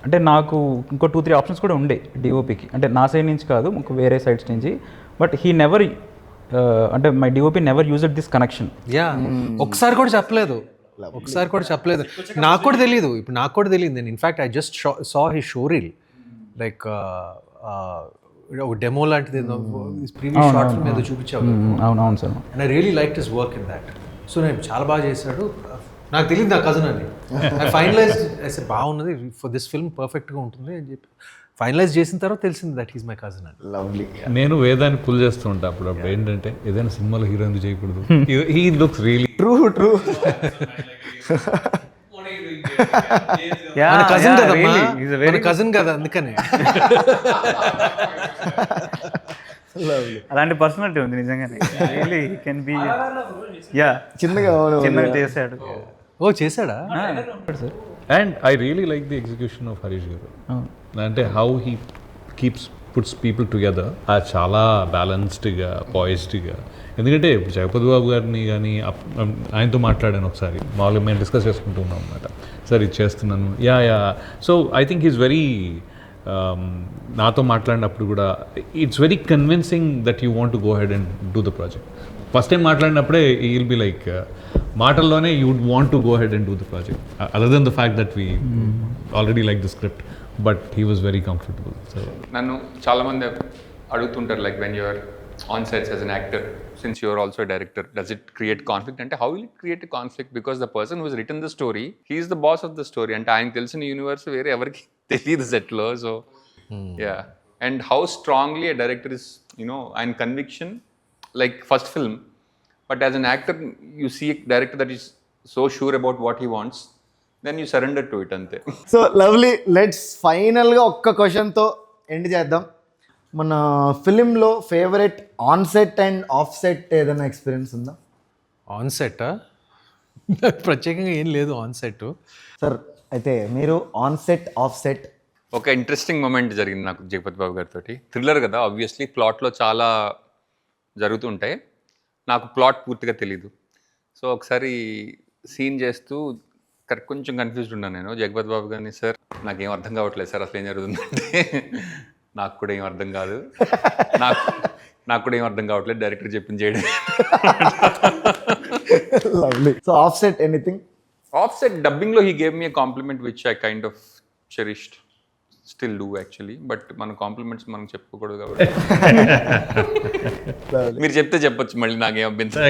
అంటే నాకు ఇంకో 2-3 ఆప్షన్స్ కూడా ఉండే డిఓపికి, అంటే నా సైడ్ నుంచి కాదు, ఇంకో వేరే సైడ్స్ నుంచి. బట్ హీ నెవర్, అంటే my DOP never used this connection. ఒకసారి కూడా చెప్పలేదు. నాకు కూడా తెలియదు. ఇప్పుడు నాకు కూడా తెలియదు. నేను in fact I just saw he show reel, like ఒక డెమో లాంటిది ప్రీవియస్ షార్ట్ ఫిల్మ్ ఏదో చూపించావు. అవును sir. And I really like his work in that. So నేను చాలా బాగా చేశాడు. నాకు తెలియదు నా కజిన్ అని. ఐ ఫైనలైజ్ అయితే బాగున్నది ఫర్ దిస్ ఫిల్మ్, పర్ఫెక్ట్గా ఉంటుంది అని చెప్పి ఫైనలైజ్ చేసిన తర్వాత తెలిసింది దట్ ఈస్ మై కజిన్ అని. లవ్లీ. నేను వేదాన్ని పుల్ చేస్తూ ఉంటా అప్పుడు ఏంటంటే ఏదైనా సినిమాలో హీరో ఎందుకు చేయకూడదు, he looks really true Yeah, మన కజిన్ yeah, కదమ్మా, really. He's a very మన కజిన్ కదా అందుకని. అలాంటి పర్సనాలిటీ ఉంది నిజంగానే. రియల్లీ కెన్ బి యా చిన్నగా చిన్నగా చేశాడు. ఓ చేశాడా? Sir and I really like the execution of Harish గారు. అంటే how he keeps puts people together చాలా బ్యాలెన్స్డ్గా పాయిస్డ్గా. ఎందుకంటే జగపతి బాబు గారిని కానీ ఆయనతో మాట్లాడాను ఒకసారి, మామూలుగా మేము డిస్కస్ చేసుకుంటూ ఉన్నాం అనమాట. సార్ ఇది చేస్తున్నాను, yeah. So I think is very నాతో మాట్లాడినప్పుడు కూడా it's very convincing that you want to go head and do the project. First time మాట్లాడినప్పుడే ఈ విల్ బి లైక్ మాటల్లోనే you would want to go head and do the project, other then the fact that we already like the script, but he was very comfortable. So నన్ను చాలామంది అడుగుతుంటారు like when you're on sets as an actor, since you are also a director, does it create conflict? And how will it create a conflict? Because the person who has written the story, he is the boss of the story. And ఆయన తెలిసిన universe వేరే ఎవరికి తెలియదు సెట్లో. So yeah, and how strongly a director is, ఆయన conviction like first film, but as an actor you see a director that is so sure about what he wants, then you surrender to it ante. So lovely, let's ఫైనల్గా ఒక్క క్వశ్చన్తో end చేద్దాం. మన ఫిలింలో favourite on set and off set ఏదైనా experience ఉందా? On set ప్రత్యేకంగా ఏం లేదు ఆన్ సెట్. సార్ అయితే మీరు ఆన్ సెట్ ఆఫ్ సెట్ ఒక ఇంట్రెస్టింగ్ మూమెంట్ జరిగింది నాకు జగపతి బాబు గారితో. థ్రిల్లర్ కదా, ఆబ్వియస్లీ ప్లాట్లో చాలా జరుగుతుంటాయి. నాకు ప్లాట్ పూర్తిగా తెలీదు. సో ఒకసారి సీన్ చేస్తూ కొంచెం కన్ఫ్యూజ్డ్ ఉన్నాను నేను. జగపతి బాబు గారిని, సార్ నాకేం అర్థం కావట్లేదు సార్, అసలు ఏం జరుగుతుందంటే నాకు కూడా ఏం అర్థం కాదు, నాకు కూడా ఏం అర్థం కావట్లేదు, డైరెక్టర్ చెప్పింది చేయడం. Lovely. So off set anything? Off set డబ్బింగ్లో he gave me a compliment which I kind of cherished, still do actually, but మన కాంప్లిమెంట్స్ మనం చెప్పుకోకూడదు కాబట్టి మీరు చెప్తే చెప్పొచ్చు, మళ్ళీ నాకేం అభ్యంతరం.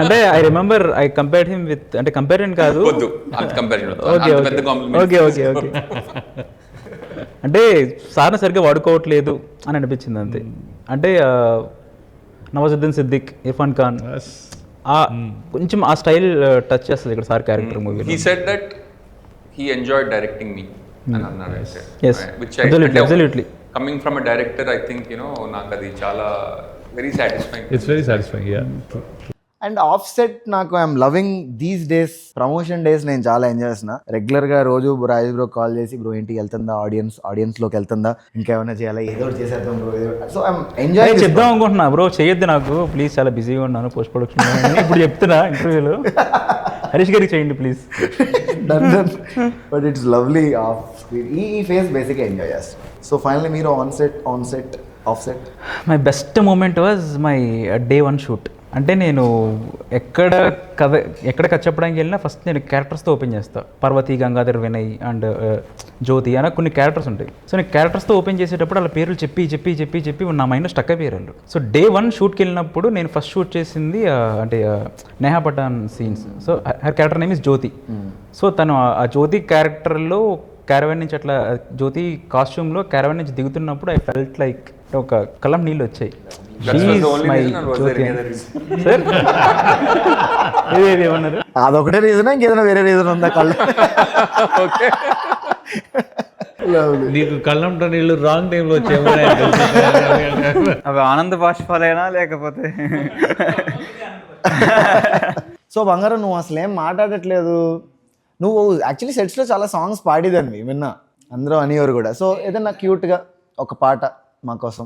అంటే I remember I compared him with, అంటే కంపేరియన్ కాదు, వద్దు అంత కంపారిజన్, ఓకే అంత పెద్ద కాంప్లిమెంట్. ఓకే అంటే సార్ని సరిగ్గా వాడుకోవట్లేదు అని అనిపించింది అంతే. అంటే నవాజుద్దీన్ సిద్దిక్, ఇర్ఫాన్ ఖాన్, కొంచెం ఆ స్టైల్ టచ్ చేస్తుంది ఇక్కడ sir character movie. He said that he enjoyed directing me అని అన్నాడు. Yes, absolutely. Coming from a director, I think నాకు అది చాలా very satisfying. It's very satisfying, yeah. And off set నాకు I'm loving these days. Promotion days నేను చాలా enjoy చేసిన. రెగ్యులర్గా రోజు రాజేష్ బ్రో కాల్ చేసి, బ్రో ఇంటికి వెళ్తుందా, ఆడియన్స్లోకి వెళ్తుందా, ఇంకేమైనా చేయాలా, ఏదో ఒకటి చేసేద్దాం బ్రో. సో ఐఎమ్ ఎంజాయ్ చెప్దాం అనుకుంటున్నా, బ్రో చేయొద్దు నాకు ప్లీజ్, చాలా బిజీగా ఉన్నాను పోస్ట్ ప్రొడక్షన్, ఇప్పుడు చెప్తున్నా ఇంటర్వ్యూలో. హరీష్ గారికి చేయండి please. But it's lovely off screen. ఈ ఫేస్ బేసిక్గా ఎంజాయ్ చేస్తాను. సో ఫైనల్లీ మీరు on set off set? My best moment was my day 1 shoot. అంటే నేను ఎక్కడ కథ చెప్పడానికి వెళ్ళినా ఫస్ట్ నేను క్యారెక్టర్స్తో ఓపెన్ చేస్తాను. పార్వతి, గంగాధర్, వినయ్ అండ్ జ్యోతి అన్న కొన్ని క్యారెక్టర్స్ ఉంటాయి. సో నేను క్యారెక్టర్స్తో ఓపెన్ చేసేటప్పుడు వాళ్ళ పేర్లు చెప్పి నా మైండ్లో స్టక్ అయిపోయారు. సో డే 1 షూట్కి వెళ్ళినప్పుడు నేను ఫస్ట్ షూట్ చేసింది అంటే Neha Pathan scenes. So her character name is Jyothi. So తను ఆ జ్యోతి క్యారెక్టర్లో క్యారవాన్ నుంచి అట్లా జ్యోతి కాస్ట్యూమ్లో క్యారవాన్ నుంచి దిగుతున్నప్పుడు ఐ ఫెల్ట్ లైక్ ఒక కళ్ళం నీళ్ళు వచ్చాయి. ఏమన్నారు? అదొకటే రీజన్, ఇంకేదైనా వేరే రీజన్ ఉందా? కళ్ళు నీకు కళ్ళంట నీళ్ళు రాంగ్ టైంలో వచ్చేమో. అవి ఆనంద బాష్పాలైనా లేకపోతే సో బంగారం, నువ్వు అసలు ఏం మాట్లాడట్లేదు. నువ్వు యాక్చువల్లీ సెట్స్లో చాలా సాంగ్స్ పాడేదాన్ని విన్నా, అందరూ అనేవారు కూడా. సో ఏదన్నా క్యూట్గా ఒక పాట మా కోసం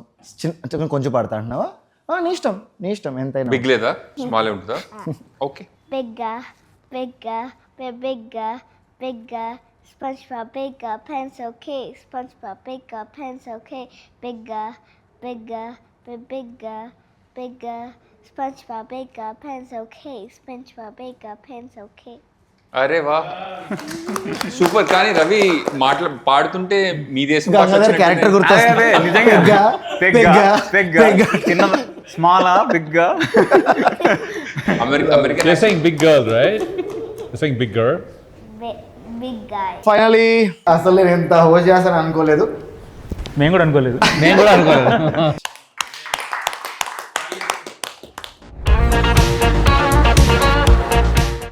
కొంచెం పాడతా అంటున్నావా? నీ ఇష్టం ఎంతైనా. బిగ్ లేదా, స్మాల్ ఉంటుందా? Okay. Bigger, bigger, bigger, bigger. SpongeBob bigger, pencil case. SpongeBob bigger, pencil case. Bigger, bigger, bigger, bigger. SpongeBob bigger, pencil case. SpongeBob bigger, pencil case. అరే వా, సూపర్. కానీ రవి పాడుతుంటే మీ దేశం క్యారెక్టర్ గుర్తొస్తుంది. నిజంగా చిన్న స్మాలా బిగ్గా American. You're saying big girl, right? You're saying big girl. Big guy. Finally అసలు నేను ఎంత హోస్ట్ చేస్తాను అనుకోలేదు. మేము కూడా అనుకోలేదు.